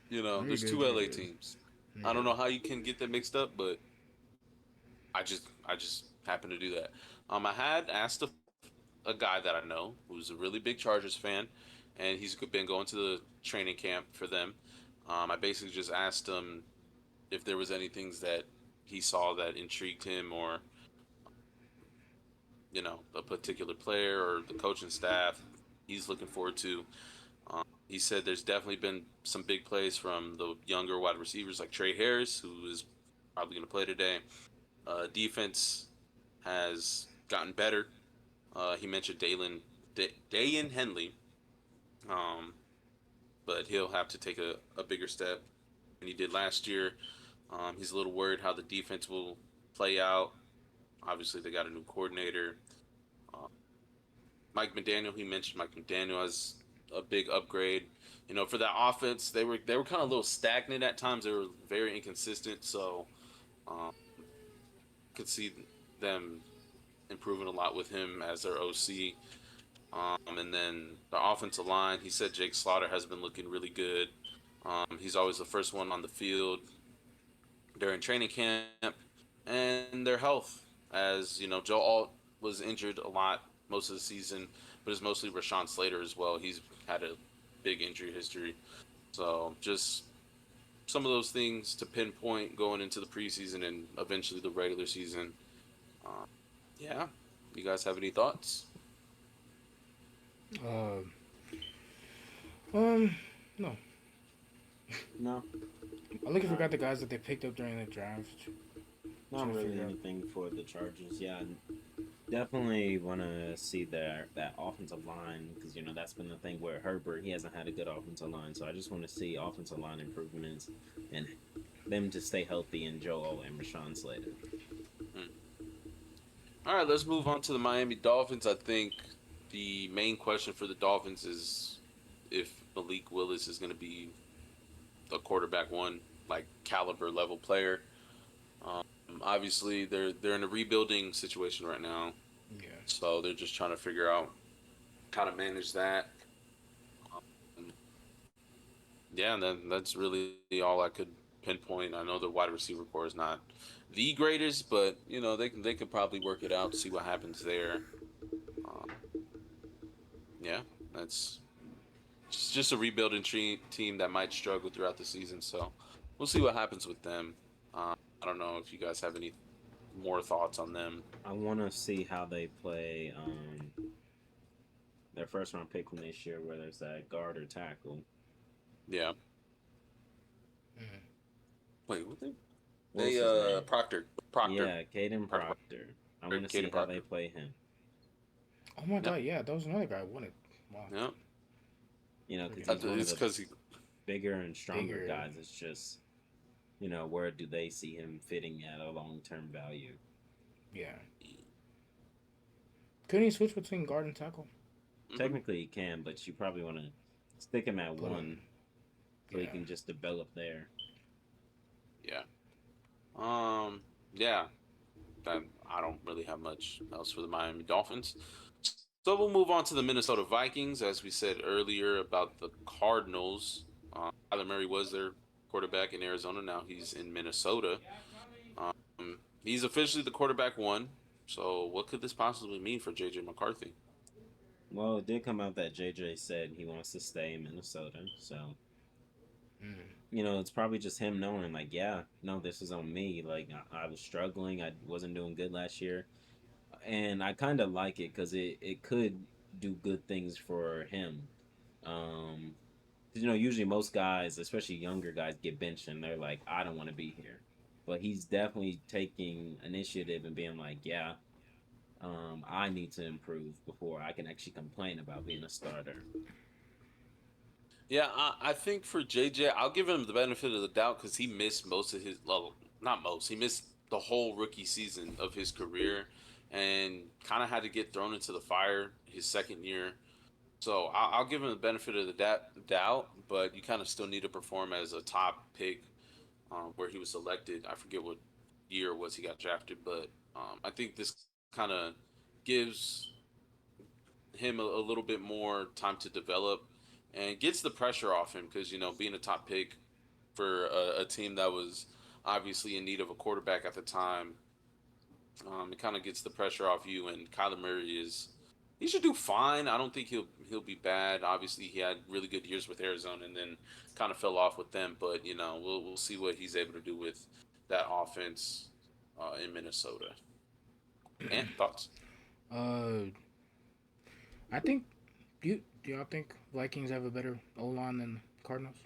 There's two LA teams. Yeah. I don't know how you can get them mixed up, but I just happened to do that. I had asked a guy that I know who's a really big Chargers fan, and he's been going to the training camp for them. I basically just asked him if there was any things that he saw that intrigued him, or a particular player or the coaching staff he's looking forward to. He said there's definitely been some big plays from the younger wide receivers like Trey Harris, who is probably going to play today. Defense has gotten better. He mentioned Dayan Henley, but he'll have to take a bigger step than he did last year. He's a little worried how the defense will play out. Obviously, they got a new coordinator. Mike McDaniel, he mentioned Mike McDaniel as a big upgrade. For that offense, they were kind of a little stagnant at times. They were very inconsistent, so could see them improving a lot with him as their OC. And then the offensive line, he said Jake Slaughter has been looking really good. He's always the first one on the field during training camp. And their health, as Joe Alt was injured a lot most of the season, but it's mostly Rashawn Slater as well. He's had a big injury history. So just some of those things to pinpoint going into the preseason and eventually the regular season. Um, yeah, you guys have any thoughts? Uh, no. No, I look not forgot the guys that they picked up during the draft. not Trying to really figure out. anything for the Chargers. Yeah, definitely want to see that offensive line because that's been the thing where Herbert he hasn't had a good offensive line. So I just want to see offensive line improvements and them to stay healthy and Joel and Rashawn Slater. Hmm. All right, let's move on to the Miami Dolphins. I think the main question for the Dolphins is if Malik Willis is going to be a quarterback one, like caliber level player. Um, Obviously, they're in a rebuilding situation right now, Yeah. so they're just trying to figure out how to manage that. Um, yeah, and then that's really all I could pinpoint. I know the wide receiver core is not the greatest, but they could probably work it out, see what happens there. Um, yeah, that's just a rebuilding team that might struggle throughout the season. So we'll see what happens with them. I don't know if you guys have any more thoughts on them. I want to see how they play their first round pick from this year, whether it's that guard or tackle. Yeah. Mm-hmm. Wait, what What's they his name? Proctor Yeah, Caden Proctor Proctor. I want to see Caden how they Proctor. play him. Oh my Yep. God! Yeah, that was another guy I wanted. Wow. Yep. Because Freaking he's one of It's the because he. bigger and stronger bigger. guys. It's just, where do they see him fitting at a long term value? Yeah. Couldn't he switch between guard and tackle? Mhm. Technically, he can, but you probably want to stick him at Put one him. so he Yeah. can just develop there. Yeah. Um. Yeah. I don't really have much else for the Miami Dolphins. So we'll move on to the Minnesota Vikings. As we said earlier about the Cardinals, Kyler Murray was their quarterback in Arizona. Now he's in Minnesota. He's officially the quarterback one. So what could this possibly mean for JJ McCarthy? Well, it did come out that JJ said he wants to stay in Minnesota. So, Mm. it's probably just him knowing, like, yeah, no, this is on me. Like, I was struggling. I wasn't doing good last year. And I kind of like it because it could do good things for him. Um, 'Cause, usually most guys, especially younger guys, get benched and they're like, I don't want to be here. But he's definitely taking initiative and being like, yeah, I need to improve before I can actually complain about being a starter. Yeah, I think for JJ, I'll give him the benefit of the doubt because he missed most of his, well, not most, he missed the whole rookie season of his career and kind of had to get thrown into the fire his second year. So I'll give him the benefit of the doubt, but you kind of still need to perform as a top pick where he was selected. I forget what year it was he got drafted, but I think this kind of gives him a little bit more time to develop and gets the pressure off him because being a top pick for a team that was obviously in need of a quarterback at the time, it kind of gets the pressure off you. And Kyler Murray he should do fine. I don't think he'll be bad. Obviously, he had really good years with Arizona and then kind of fell off with them. But we'll see what he's able to do with that offense in Minnesota. And thoughts? Uh, I think. Do y'all think Vikings have a better O line than Cardinals,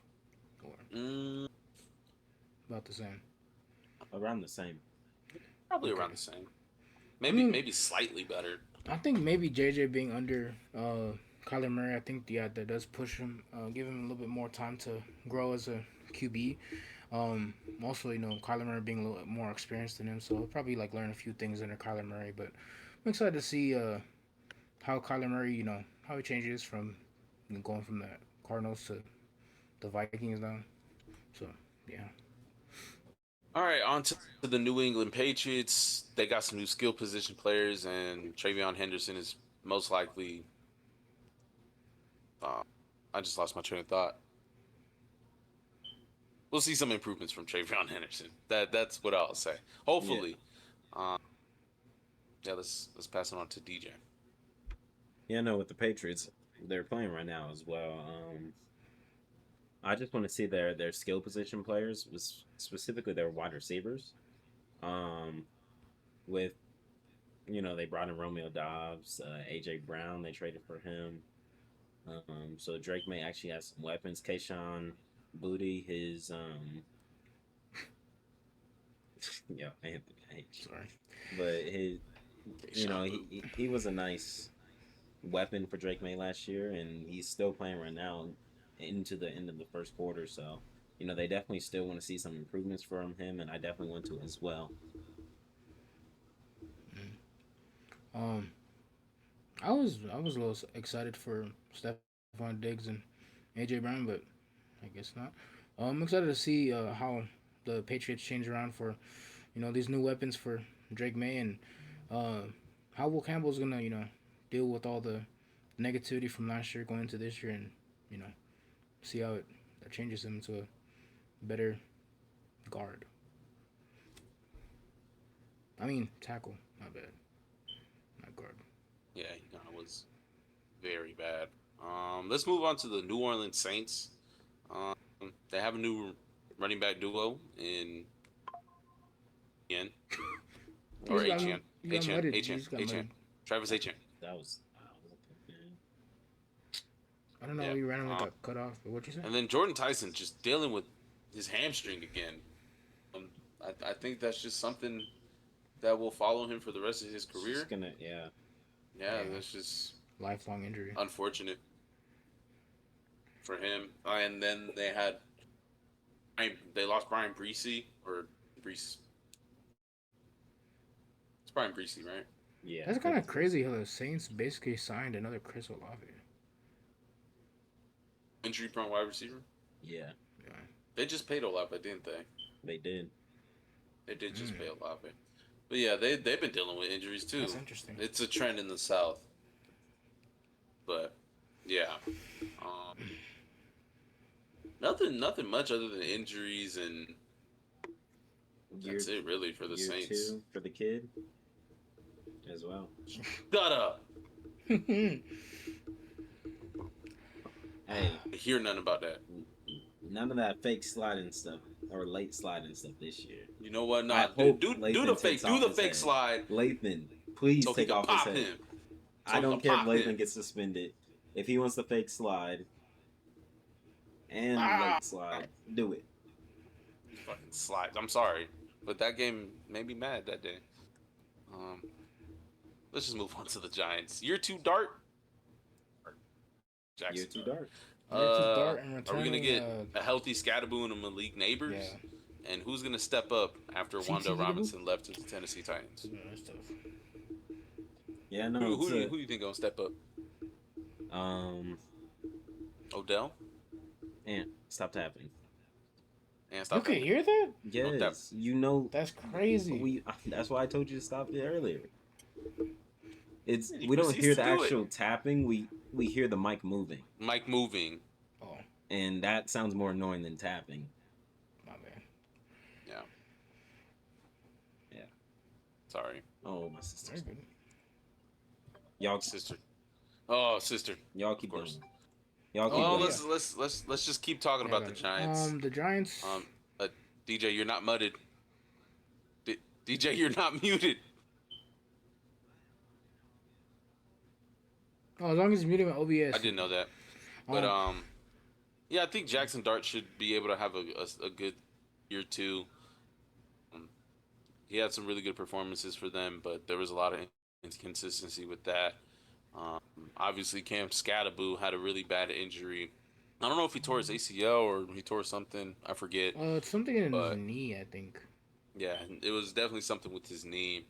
or Mm, about the same? Around the same. Probably Okay. around the same. I Maybe mean, maybe slightly better. I think maybe JJ being under Kyler Murray, I think that does push him, give him a little bit more time to grow as a QB. Also, Kyler Murray being a little bit more experienced than him, so he'll probably like learn a few things under Kyler Murray. But I'm excited to see how Kyler Murray, how he changes from going from the Cardinals to the Vikings now. So yeah. All right, on to the New England Patriots. They got some new skill position players, and Travion Henderson is most likely. Uh, I just lost my train of thought. We'll see some improvements from Travion Henderson. That's what I'll say. Yeah. Hopefully. Um, yeah, let's pass it on to DJ. Yeah, no, with the Patriots, they're playing right now as well. I just want to see their skill position players, specifically their wide receivers. Um, with they brought in Romeo Dobbs, AJ Brown. They traded for him. So Drake may actually have some weapons. Kayshawn Booty, his yeah, I hate you. Sorry. But his he was a nice weapon for Drake May last year, and he's still playing right now into the end of the first quarter. So they definitely still want to see some improvements from him, and I definitely want to as well. Um, I was a little excited for Stephon Diggs and AJ Brown, but I guess not. I'm excited to see how the Patriots change around for these new weapons for Drake May, and uh, how Will Campbell's gonna deal with all the negativity from last year going into this year, and you know see how that changes him to a better guard. I mean tackle, not bad, not guard. Yeah, he kind of was very bad. Let's move on to the New Orleans Saints. They have a new running back duo in Etienne or Etienne, Etienne, Travis Etienne. That was I don't know. Yeah. He randomly got cut off. But what you say? And then Jordan Tyson just dealing with his hamstring again. I think that's just something that will follow him for the rest of his career. Yeah, that's just lifelong injury. Unfortunate for him. And then they lost Brian Breesy or Brees. It's Brian Breesy, right? Yeah. That's kind of crazy how the Saints basically signed another Chris Olave. Injury-prone wide receiver? Yeah. They just paid Olave, didn't they? They did. They did just pay Olave. But yeah, they've been dealing with injuries too. That's interesting. It's a trend in the South. But yeah. Nothing much other than injuries, and that's it really for the year Saints. 2 for the kid as well. Shut up. Hey, I hear nothing about that. None of that fake sliding stuff or late sliding stuff this year. You know what? Do the fake slide. Lathan, please so take off his head. Him. I don't care if Lathan gets suspended. If he wants the fake slide and late slide, do it. Fucking slides. I'm sorry, but that game made me mad that day. Let's just move on to the Giants. Year 2 Dart. Jackson. Year 2 Dart. Are we gonna get a healthy Scatterboo and a Malik Neighbors? Yeah. And who's gonna step up after Wanda Robinson left to the Tennessee Titans? Yeah, that's tough. Yeah, no. Who do you think gonna step up? Odell. And stop tapping. And stop. You can hear that? Yes, That's crazy. That's why I told you to stop it earlier. We don't hear the actual tapping. We hear the mic moving. Mic moving. Oh. And that sounds more annoying than tapping. My bad. Yeah. Yeah. Sorry. Oh, my sister. Sister. Oh, sister. Y'all keep going. Let's just keep talking about the Giants. The Giants. DJ, you're not muted. DJ, you're not muted. Oh, as long as he's muted my OBS. I didn't know that. But yeah, I think Jackson Dart should be able to have a good year 2. He had some really good performances for them, but there was a lot of inconsistency with that. Obviously, Cam Scatterboo had a really bad injury. I don't know if he tore his ACL or he tore something. I forget. It's something in his knee, I think. Yeah, it was definitely something with his knee.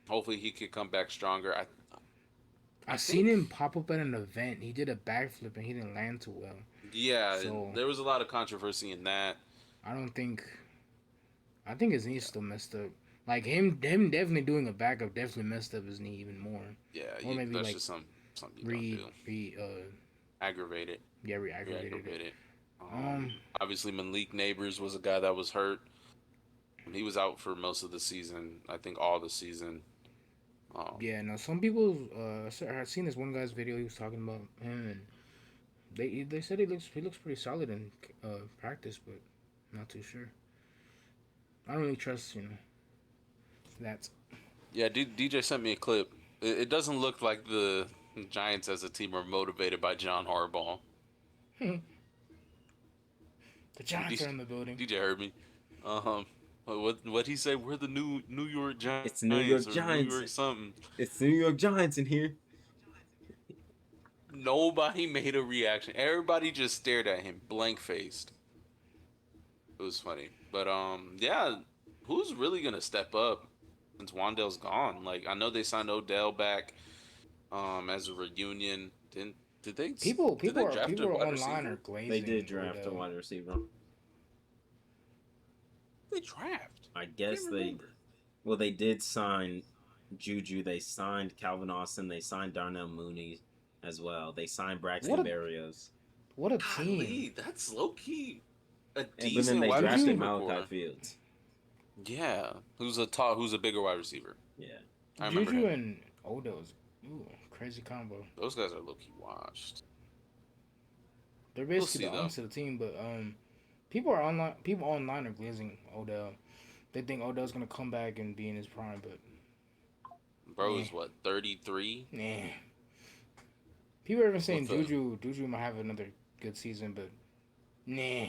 Hopefully, he could come back stronger. I seen him pop up at an event. He did a backflip and he didn't land too well. Yeah, so, there was a lot of controversy in that. I think his knee's still messed up. Like him definitely doing a backup definitely messed up his knee even more. Yeah, or maybe that's like just something you don't do. Aggravated. Yeah, re-aggravated. Obviously Malik Neighbors was a guy that was hurt. He was out for most of the season. I think all the season. Yeah, no. Some people, I've seen this one guy's video. He was talking about him, and they said he looks pretty solid in practice, but not too sure. I don't really trust that. Yeah, DJ sent me a clip. It doesn't look like the Giants as a team are motivated by John Harbaugh. The Giants are in the building. DJ heard me. What he say? We're the New York Giants. It's the New York or Giants. New York something. It's the New York Giants in here. Nobody made a reaction. Everybody just stared at him, blank faced. It was funny, but yeah. Who's really gonna step up since Wandale's gone? Like, I know they signed Odell back, as a reunion. Did they? People did they are draft people a are wide online receiver? are glazing. They did draft a Odell. wide receiver. They draft. I guess Can't they. remember. Well, they did sign Juju. They signed Calvin Austin. They signed Darnell Mooney as well. They signed Braxton Berrios. What a team! Golly, that's low key a But decent then they wide drafted receiver Malachi core. Fields. Yeah, who's a bigger wide receiver? Yeah. I remember Juju him. and Odell's crazy combo. Those guys are low key washed. They're We'll basically see, the though. arms of the team, but people online are glazing Odell. They think Odell's gonna come back and be in his prime, but Bro Yeah. is what, 33? nah. People are even saying What's up? Juju might have another good season, but no.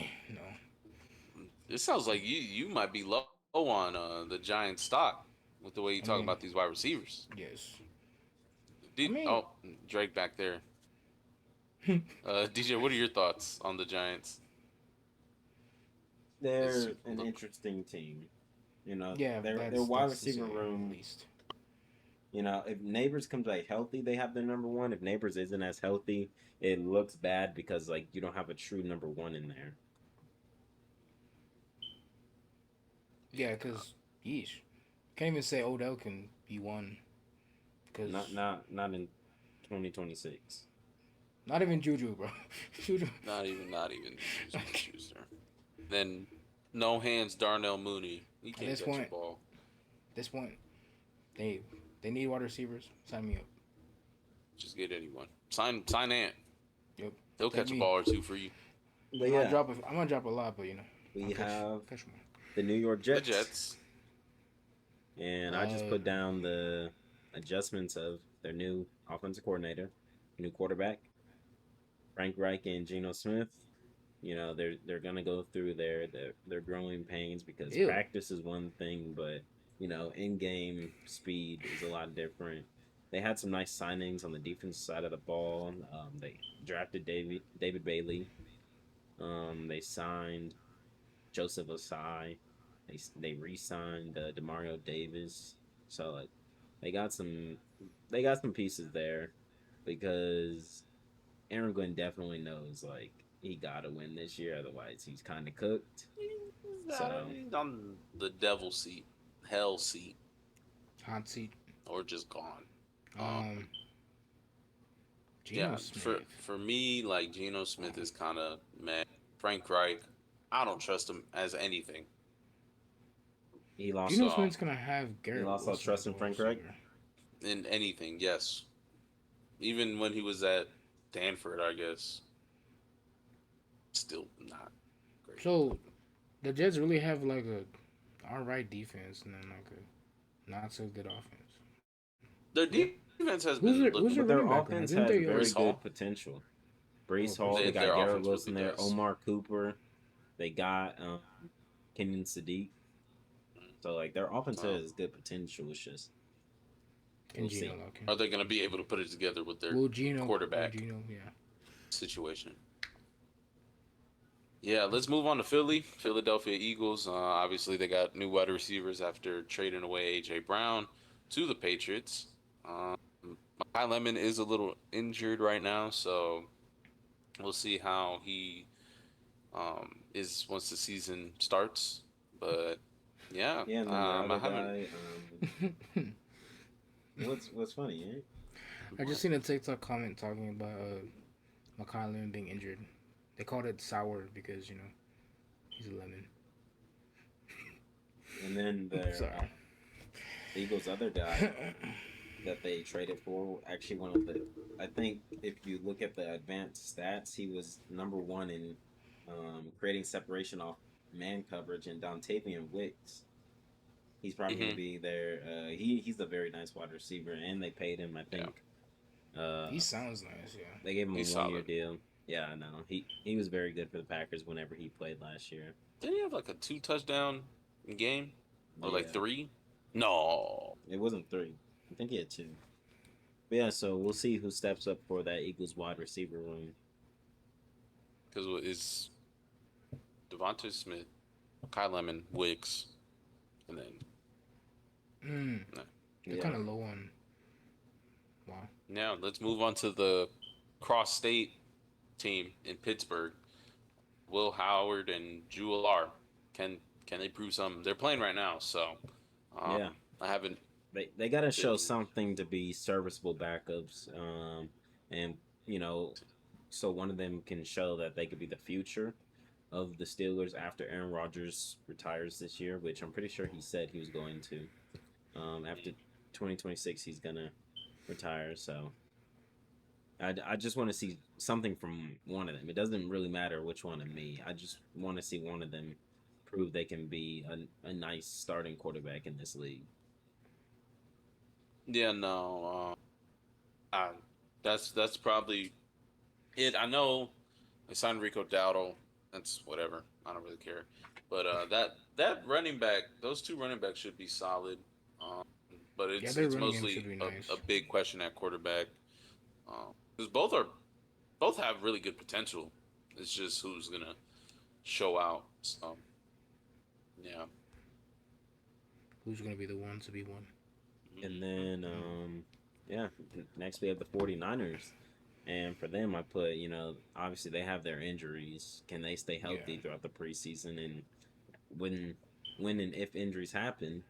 It sounds like you might be low on the Giants stock with the way you talk mean- about these wide receivers. Yes. D- oh, Drake back there. DJ, what are your thoughts on the Giants? They're an interesting team. You know, Yeah, their wide that's to receiver say, room. at least. You know, if Neighbors comes back healthy, they have their number one. If Neighbors isn't as healthy, it looks bad because like you don't have a true number one in there. Yeah, because yeesh, can't even say Odell can be one. Cause Not in 2026. not even Juju, bro. Juju. Not even Schuster. Then no hands Darnell Mooney. He can't this catch a point- ball. At this point, they need wide receivers. Sign me up. Just get anyone. Sign Ant. Yep. He'll Take catch a me. ball or two for you. But I'm yeah, gonna drop a lot, but we I'll have catch one. the New York The Jets. Jets. And I just put down the adjustments of their new offensive coordinator, new quarterback, Frank Reich and Geno Smith. You know, they're gonna go through their growing pains because Ew. practice is one thing, but you know, in game speed is a lot different. They had some nice signings on the defense side of the ball. They drafted David Bailey. They signed Joseph Osai. They re-signed Demario Davis. So like they got some pieces there because Aaron Glenn definitely knows like he gotta win this year, otherwise he's kind of cooked. So He's on the devil seat, hell seat, Hot seat. or just gone. Geno Yeah, Smith. for me, like Geno Smith is kind of meh. Frank Reich, I don't trust him as anything. he lost. Geno Smith's gonna have Garrett. lost all Wilson trust as in well, Frank so Reich? In anything, yes. Even when he was at Stanford, I guess. Still not great. So, the Jets really have like a alright defense and then like a not so good offense. Their defense has Who's been their- looking who's But their their running back offense now? has Didn't they very Brees Hall? good potential. Brees Oh, Hall, they got their Garrett offense will Wilson be there, best. Omar Cooper, they got Kenyon Sadiq. So like their offense Oh. has good potential. It's just And We'll see. Geno, okay. Are they going to be able to put it together with their Well, Geno, quarterback Geno, yeah. situation? Yeah, let's move on to Philly. Philadelphia Eagles. Obviously, they got new wide receivers after trading away A.J. Brown to the Patriots. Kyle Lemon is a little injured right now, so we'll see how he is once the season starts. But yeah, yeah. And then I the other haven't. guy. What's funny? Eh? I just seen a TikTok comment talking about Makai Lemon being injured. They called it sour because he's a lemon. And then the Sorry. Eagles' other guy, that they traded for. Actually, one of the, I think if you look at the advanced stats, he was number one in creating separation off man coverage, and Dontavian Wicks. He's probably going to Hmm. be there. He's a very nice wide receiver, and they paid him. I Yeah, think uh, He sounds nice, yeah. they gave him a he's 1 year solid. deal. Yeah, I know. He was very good for the Packers whenever he played last year. Didn't he have like a 2 touchdown game or like Yeah, 3? No, it wasn't three. I think he had two. But yeah, so we'll see who steps up for that Eagles wide receiver room. because it's Devontae Smith, Kyle Lemon, Wicks, and then no. They're Yeah, kind of low on. Wow. Now let's move on to the cross-state team in Pittsburgh. Will Howard and Jewel are can they prove something? They're playing right now, so yeah. I haven't. They got to show something to be serviceable backups, and you know, so one of them can show that they could be the future of the Steelers after Aaron Rodgers retires this year, which I'm pretty sure he said he was going to. After 2026, he's gonna retire. So I just want to see something from one of them. It doesn't really matter which one of me. I just want to see one of them prove they can be a nice starting quarterback in this league. Yeah, no. That's probably it. I know they signed Rico Dowdle. That's whatever. I don't really care. But that running back, those 2 running backs should be solid. Um, but Yeah, it's their it's running game should mostly be nice. a big question at quarterback. Because both have really good potential. It's just who's gonna show out. So yeah. Who's going to be the one to be one? And then, yeah, next we have the 49ers. And for them, I put, obviously they have their injuries. Can they stay healthy throughout the preseason? And when and if injuries happen,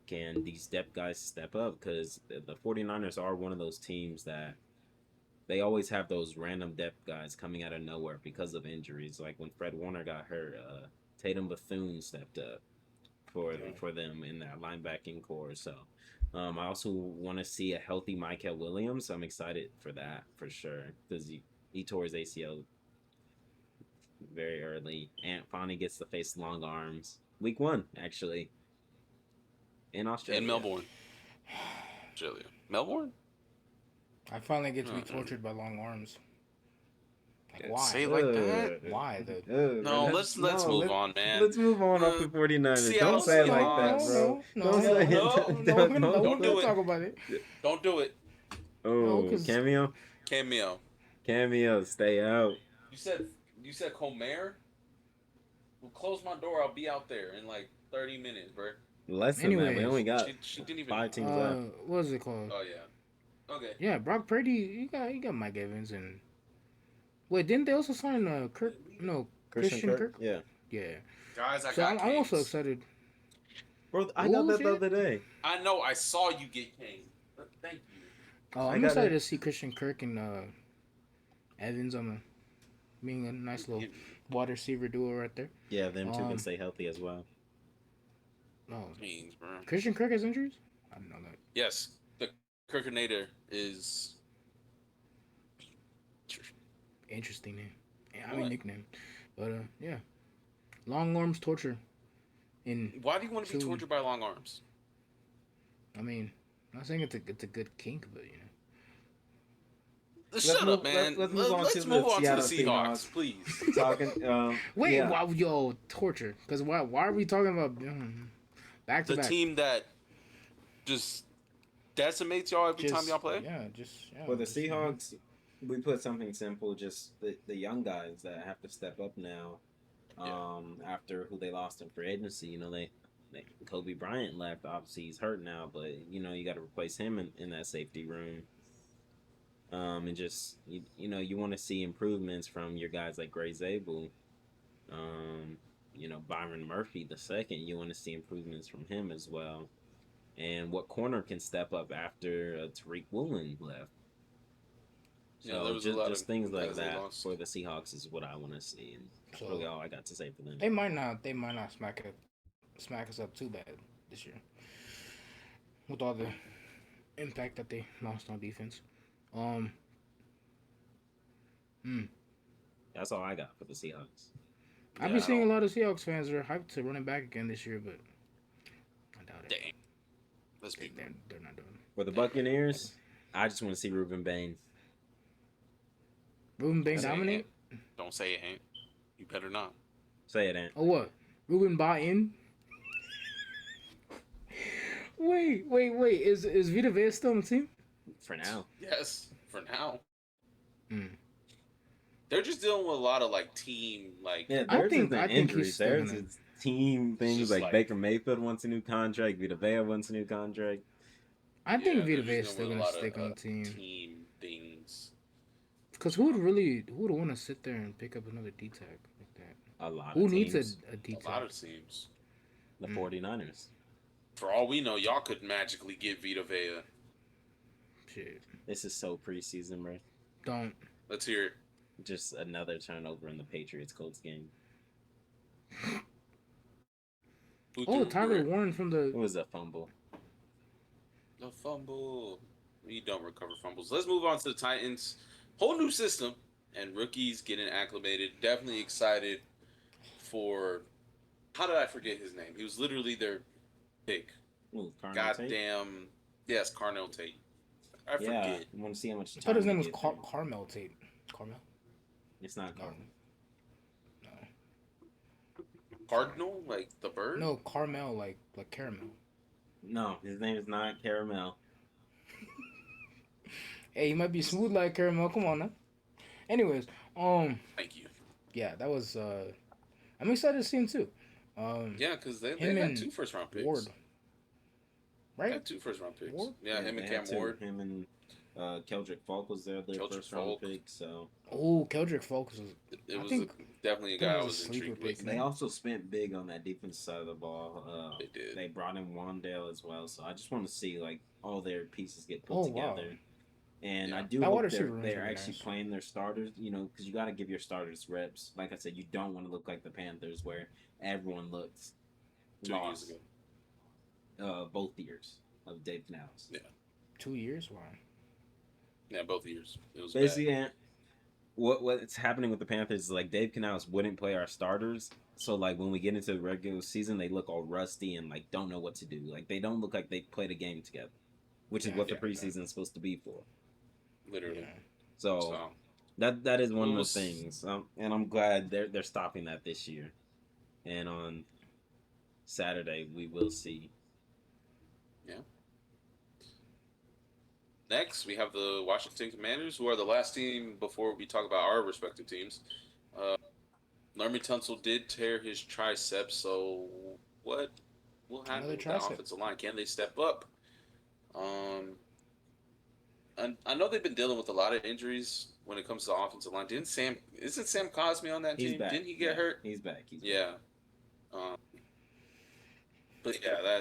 can these depth guys step up? Because the 49ers are one of those teams that they always have those random depth guys coming out of nowhere because of injuries. Like when Fred Warner got hurt, Tatum Bethune stepped up for them in that linebacking core. So I also want to see a healthy Michael Williams. I'm excited for that for sure because he tore his ACL very early. Ant finally gets to face long arms. Week 1 actually in Australia. In Melbourne, Australia. Melbourne? I finally get to be tortured by long arms. Like, why? Say it like that. Why? No, let's move on, man. Let's move on off the 49ers. Seattle Don't say it like that, Seahawks. bro. No, Don't say it. no, Don't do it. talk about it. Don't do it. Oh, No, 'cause- Cameo. Stay out. You said Comer? Well, close my door. I'll be out there in like 30 minutes, bro. Less than that. We Anyways, only got She didn't even. 5 teams left. What is it called? Oh yeah. Okay. Yeah, Brock Purdy. You got Mike Evans and. Wait, didn't they also sign Kirk? No, Christian Kirk. Yeah. Yeah. Guys, So I'm also excited. Bro, I Who got was that the it? other day. I know. I saw you get Kane. Thank you. Oh, I I'm got excited it. to see Christian Kirk and Evans on being a nice little wide receiver duo right there. Yeah, them two can stay healthy as well. Oh, Means, bro. Christian Kirk has injuries? I didn't know that. Yes, the Kirkinator is. Interesting name. Yeah, I mean nickname. But yeah, long arms torture. Why do you want to be Two. tortured by long arms? I mean, I'm not saying it's a good kink, but Shut up, man. Let's move on to the Seattle Seattle Seahawks, Seahawks. please. Talking. Wait, yeah. why, torture? Because why are we talking about back to The back? team that just decimates y'all every time y'all play. Yeah, For the Seahawks, we put something simple. Just the young guys that have to step up now. After who they lost in free agency, they Kobe Bryant left. Obviously, he's hurt now, but you got to replace him in that safety room. And just you want to see improvements from your guys like Gray Zabel, Byron Murphy the second. You want to see improvements from him as well, and what corner can step up after Tariq Woolen left. So just things like that for the Seahawks is what I want to see, and that's really all I got to say for them. They might not smack us up too bad this year with all the impact that they lost on defense. Um, hmm. That's all I got for the Seahawks. I've Yeah, been I seeing a don't. lot of Seahawks fans are hyped to run it back again this year, but I doubt it. Dang. Let's be They're not doing it. For the Buccaneers, I just want to see Ruben Bain. Ruben Don't Bain say it ain't. dominate? Don't say it ain't. You better not. Say it, Ant. Or what? Ruben buy in? Wait. Is Vita Vea still on the team? For now. Yes, for now. Mm. They're just dealing with a lot of like team like. Yeah, I theirs think isn't he's injuries. still Theirs gonna. is team things just like, like- Baker Mayfield wants a new contract, Vita Vea wants a new contract. I think they're Vita Vea is just still dealing gonna with a lot stick on of, the team. Team things. Because who would want to sit there and pick up another D tag like that? A lot Who of needs teams. a D A lot tag? of teams. The 49ers. For all we know, y'all could magically get Vita Vea. Shit, This is so preseason, bro. don't. Let's hear it. Just another turnover in the Patriots-Colts game. Who Oh, threw Tyler it? Warren from It the. was a fumble. The fumble. We don't recover fumbles. Let's move on to the Titans. Whole new system and rookies getting acclimated. Definitely excited for. How did I forget his name? He was literally their pick. Ooh, Carnell Tate? Goddamn. Yes, Carnell Tate. I Yeah, forget. I want to see how much time I thought his they name was get there. Carmel Tate. Carmel? It's not No. Carmel. Cardinal, like the bird. No, Carmel, like caramel. No, his name is not Caramel. Hey, he might be smooth like caramel. Come on now. Anyways, Thank you. yeah, that was. I'm excited to see him too. Yeah, because they Him got and 2 first-round picks. Ward, They right? got 2 first-round picks. Ward? Yeah, him they and had Cam two. Ward. Him and Keldrick Falk was their Keldrick first round Falk. pick. So Oh, Keldrick Folks was. It I was think- definitely a I think guy it I was a was sleeper intrigued pick. with. they also spent big on that defense side of the ball. They did. They brought in Wandale as well. So I just want to see like all their pieces get put Oh, wow. together. And Yeah. I do That wide hope receiver room's they're really actually nice. playing their starters, because you got to give your starters reps. Like I said, you don't want to look like the Panthers where everyone looks 2 years lost. ago. Both years of Dave Canales. 2 years. Wow. Yeah, both years. It was Basically, bad. what's happening with the Panthers is like Dave Canales wouldn't play our starters. So like when we get into the regular season, they look all rusty and like don't know what to do. Like they don't look like they played a game together, which is Yeah, what the yeah, preseason is supposed to be for. Literally. Yeah. So So, that is one of was- the things, and I'm glad they're stopping that this year. And on Saturday we will see. next, we have the Washington Commanders, who are the last team before we talk about our respective teams. Laremy Tunsil did tear his tricep, so what will happen Another with that tricep. offensive line? Can they step up? And I know they've been dealing with a lot of injuries when it comes to the offensive line. Isn't Sam Cosme on that He's team? back. Didn't he get Yeah, hurt? He's back. He's back. Yeah. But yeah,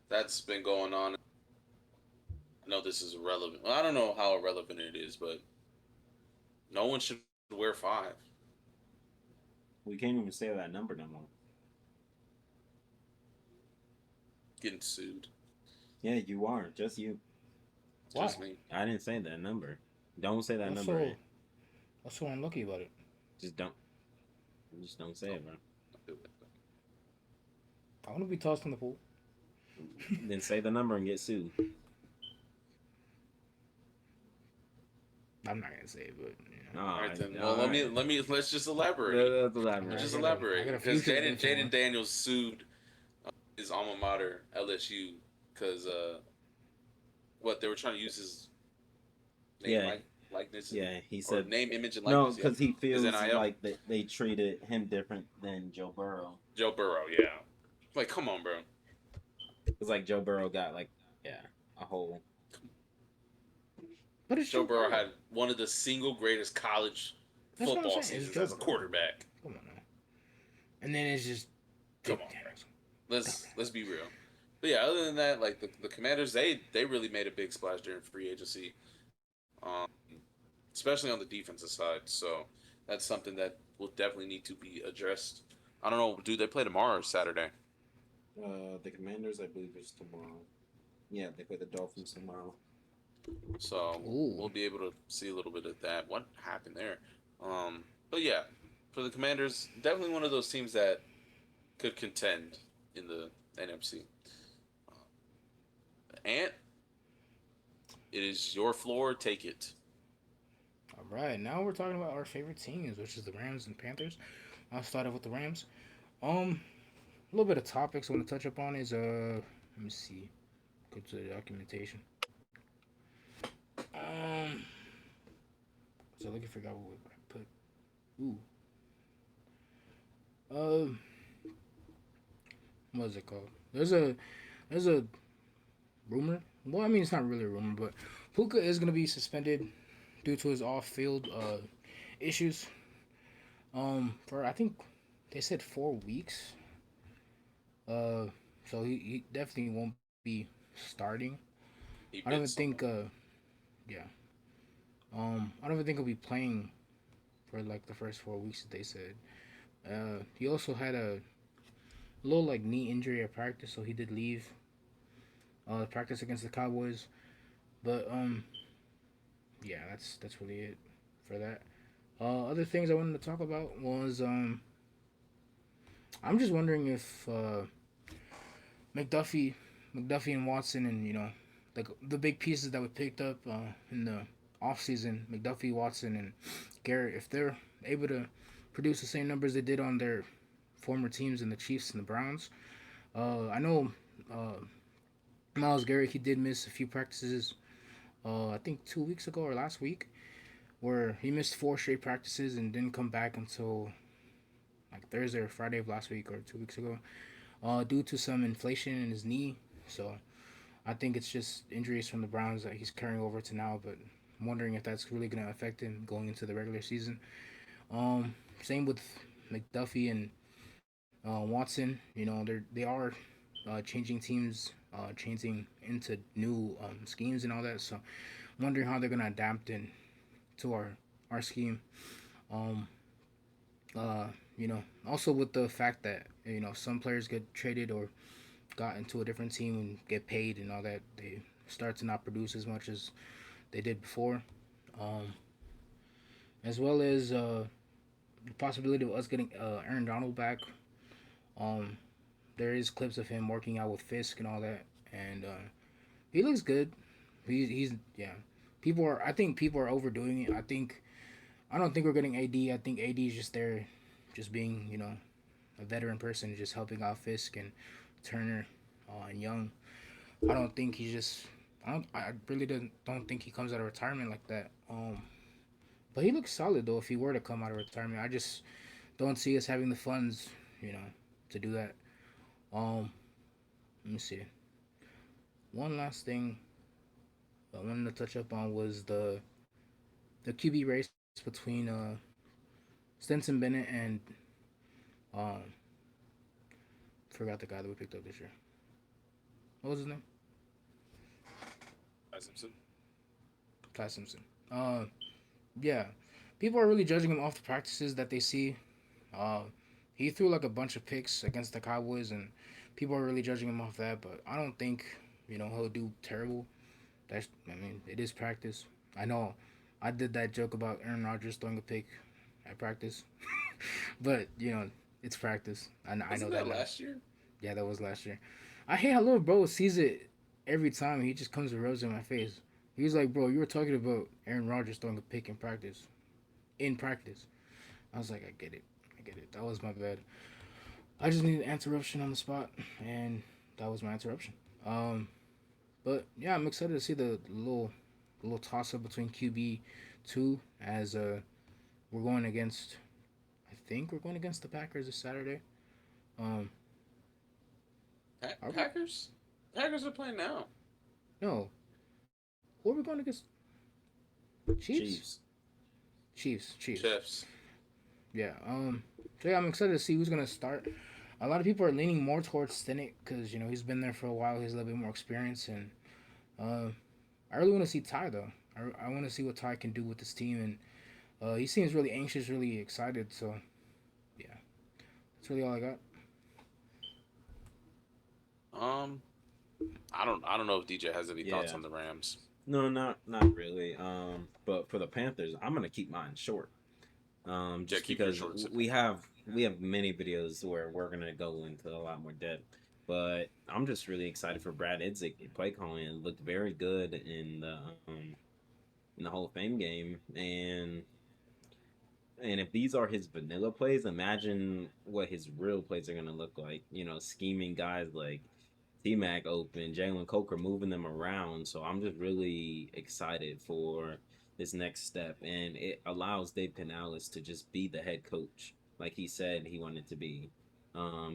that's been going on. I know this is irrelevant. Well, I don't know how irrelevant it is, but no one should wear 5. We can't even say that number no more. Getting sued. Yeah, you are. Just you. Why? Just me. I didn't say that number. Don't say that What's number. so, what's so unlucky about it? Just don't. Just don't say it, bro. I want to be tossed in the pool. Then say the number and get sued. I'm not gonna say it, but All right, then. Well, let's just elaborate. Let's elaborate. Let's just I elaborate. got a Because few things Jaden Daniels sued his alma mater, LSU, because what they were trying to use his name, likeness, Yeah, he or said name, image, and no likeness. because he feels His NIL. like they treated him different than Joe Burrow. Joe Burrow, yeah. Like, come on, bro. It's like Joe Burrow got a whole. but it's Joe Burrow had one of the single greatest college That's what I'm football saying, it's seasons Joe as a Burrow. quarterback. Come on now. And then it's just Come on, bro. Let's be real. But yeah, other than that, like the Commanders, they really made a big splash during free agency, especially on the defensive side. So that's something that will definitely need to be addressed. I don't know, do they play tomorrow or Saturday? The Commanders, I believe, is tomorrow. Yeah, they play the Dolphins tomorrow. So Ooh. we'll be able to see a little bit of that. What happened there? But yeah, for the Commanders, definitely one of those teams that could contend in the NFC. Ant, it is your floor. Take it. All right, now we're talking about our favorite teams, which is the Rams and Panthers. I'll start off with the Rams. A little bit of topics I want to touch up on is let me see, go to the documentation. Um, so looking forgot what I put. Ooh, uh, what is it called? There's a rumor. Well, I mean it's not really a rumor, but Puka is gonna be suspended due to his off-field issues. For I think they said 4 weeks. Uh, so he definitely won't be starting. I He don't even bit think. someone. Yeah. I don't even think he'll be playing for like the first 4 weeks that they said. He also had a little like knee injury at practice, so he did leave practice against the Cowboys. But yeah, that's really it for that. Other things I wanted to talk about was I'm just wondering if McDuffie, McDuffie and Watson, and like the big pieces that we picked up in the offseason, McDuffie, Watson, and Garrett, if they're able to produce the same numbers they did on their former teams in the Chiefs and the Browns. I know uh, Miles Garrett, he did miss a few practices. I think 2 weeks ago or last week, where he missed four straight practices and didn't come back until like Thursday or Friday of last week or 2 weeks ago, due to some inflation in his knee. So I think it's just injuries from the Browns that he's carrying over to now. But I'm wondering if that's really going to affect him going into the regular season. Same with McDuffie and Watson. They are changing teams, changing into new schemes and all that. So I'm wondering how they're going to adapt in to our scheme. Um, uh, also with the fact that some players get traded or got into a different team and get paid and all that, they start to not produce as much as they did before. Um, as well as the possibility of us getting Aaron Donald back. Um, there is clips of him working out with Fisk and all that, and he looks good. He's yeah. I think people are overdoing it. I don't think we're getting AD. I think AD is just there, just being a veteran person, just helping out Fisk and Turner and Young. I don't think he's just. I really don't think he comes out of retirement like that. But he looks solid though. If he were to come out of retirement, I just don't see us having the funds, you know, to do that. Um, Let me see. One last thing I wanted to touch up on was the QB race between Stetson Bennett and um forgot the guy that we picked up this year. What was his name? Simpson. Ty Simpson. Uh, yeah. People are really judging him off the practices that they see. Uh, he threw like a bunch of picks against the Cowboys, and people are really judging him off that. But I don't think he'll do terrible. It is practice. I know. I did that joke about Aaron Rodgers throwing a pick at practice, but it's practice. I know Wasn't that that now. last year? Yeah, that was last year. I hate how little bro sees it every time. He just comes and rubs it in my face. He's like, bro, you were talking about Aaron Rodgers throwing a pick in practice. In practice. I was like, I get it. I get it. That was my bad. I just needed an interruption on the spot, and that was my interruption. But yeah, I'm excited to see the little toss up between QB two as we're going against. I think we're going against the Packers this Saturday. Um, are we? Packers. Packers are playing now. No. Who are we going against? Chiefs. Chiefs. Chiefs. Chiefs. Yeah. So yeah, I'm excited to see who's gonna start. A lot of people are leaning more towards Stinnett because he's been there for a while. He's a little bit more experience, and uh, I really want to see Ty though. I want to see what Ty can do with this team, and he seems really anxious, really excited. So yeah, that's really all I got. Um, I don't know if DJ has any thoughts Yeah. on the Rams. No, not really. But for the Panthers, I'm gonna keep mine short. Yeah, Just keep your because short and simple. we have many videos where we're gonna go into a lot more depth. But I'm just really excited for Brad Idzik play calling. It looked very good in the Hall of Fame game, and if these are his vanilla plays, imagine what his real plays are gonna look like. Scheming guys like T Mac open, Jalen Coker moving them around. So I'm just really excited for this next step, and it allows Dave Canales to just be the head coach, like he said he wanted to be.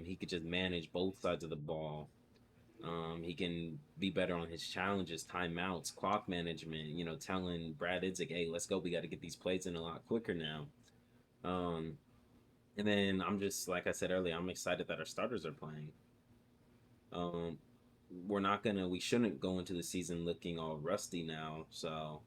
He could just manage both sides of the ball. He can be better on his challenges, timeouts, clock management. Telling Brad Idzik, "Hey, let's go. We got to get these plays in a lot quicker now." Um, and then I'm just like I said earlier, I'm excited that our starters are playing. Um, we shouldn't go into the season looking all rusty now. So,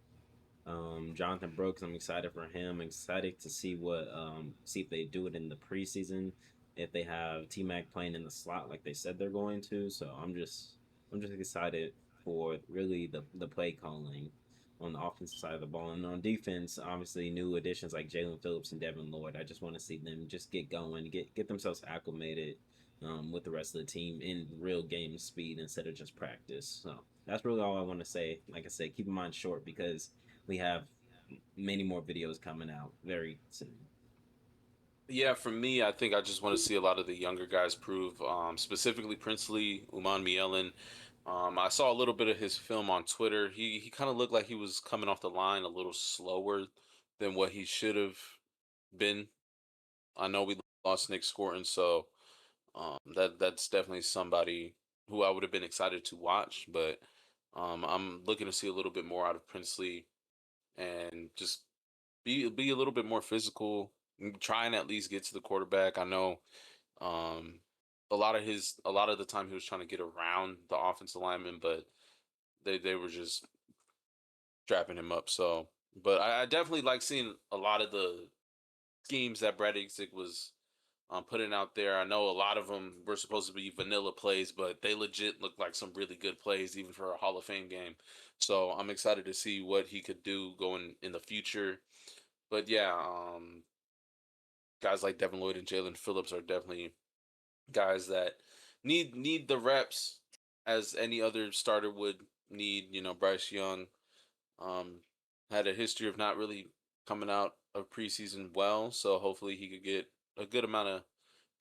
Jonathan Brooks, I'm excited for him. I'm excited to see if they do it in the preseason, if they have T Mac playing in the slot like they said they're going to. So I'm just excited for really the play calling on the offensive side of the ball. And on defense, obviously new additions like Jalen Phillips and Devin Lloyd. I just want to see them just get going, get themselves acclimated with the rest of the team in real game speed instead of just practice. So that's really all I want to say. Like I said, keep in mind short because we have many more videos coming out very soon. Yeah, for me, I think I just want to see a lot of the younger guys prove, specifically Princely, Uman Mielen. I saw a little bit of his film on Twitter. He kind of looked like he was coming off the line a little slower than what he should have been. I know we lost Nick Scorton, so that's definitely somebody who I would have been excited to watch. But I'm looking to see a little bit more out of Princely and just be a little bit more physical. Try and at least get to the quarterback. I know um, a lot of the time he was trying to get around the offensive lineman, but they were just trapping him up. So, but I definitely like seeing a lot of the schemes that Brad Idzik was putting out there. I know a lot of them were supposed to be vanilla plays, but they legit look like some really good plays, even for a Hall of Fame game. So I'm excited to see what he could do going in the future. But yeah, guys like Devin Lloyd and Jalen Phillips are definitely guys that need the reps as any other starter would need. Bryce Young um, had a history of not really coming out of preseason well, so hopefully he could get a good amount of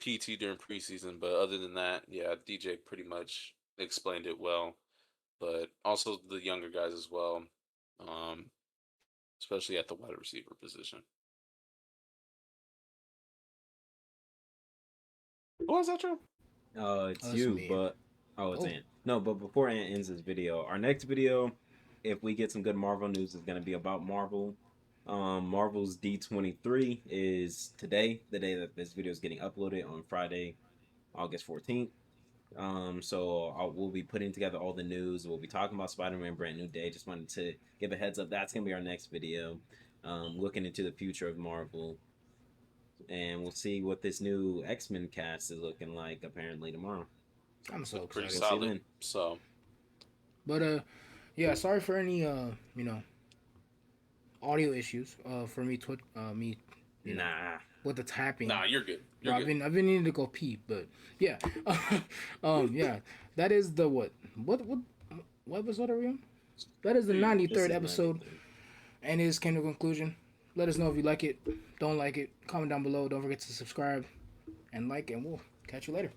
PT during preseason. But other than that, yeah, DJ pretty much explained it well. But also the younger guys as well, um, especially at the wide receiver position. Was that true? It's That's you, me. but it's Oh, Ant. No, but before Ant ends this video, our next video, if we get some good Marvel news, is gonna be about Marvel. Marvel's D23 is today, the day that this video is getting uploaded on Friday, August 14th. We'll be putting together all the news. We'll be talking about Spider-Man Brand New Day. Just wanted to give a heads up. That's gonna be our next video. Looking into the future of Marvel, and we'll see what this new X-Men cast is looking like. Apparently tomorrow. I'm so Look pretty excited. We'll see you solid. then. So But yeah, sorry for any audio issues. For me, me, Nah. with the tapping. nah, you're good. Bro, You're good. I've been needing to go pee, but yeah, yeah, that is the what episode are we on? That is the This 93rd is episode, 93rd. and it came to a conclusion. Let us know if you like it, don't like it. Comment down below. Don't forget to subscribe and like, and we'll catch you later.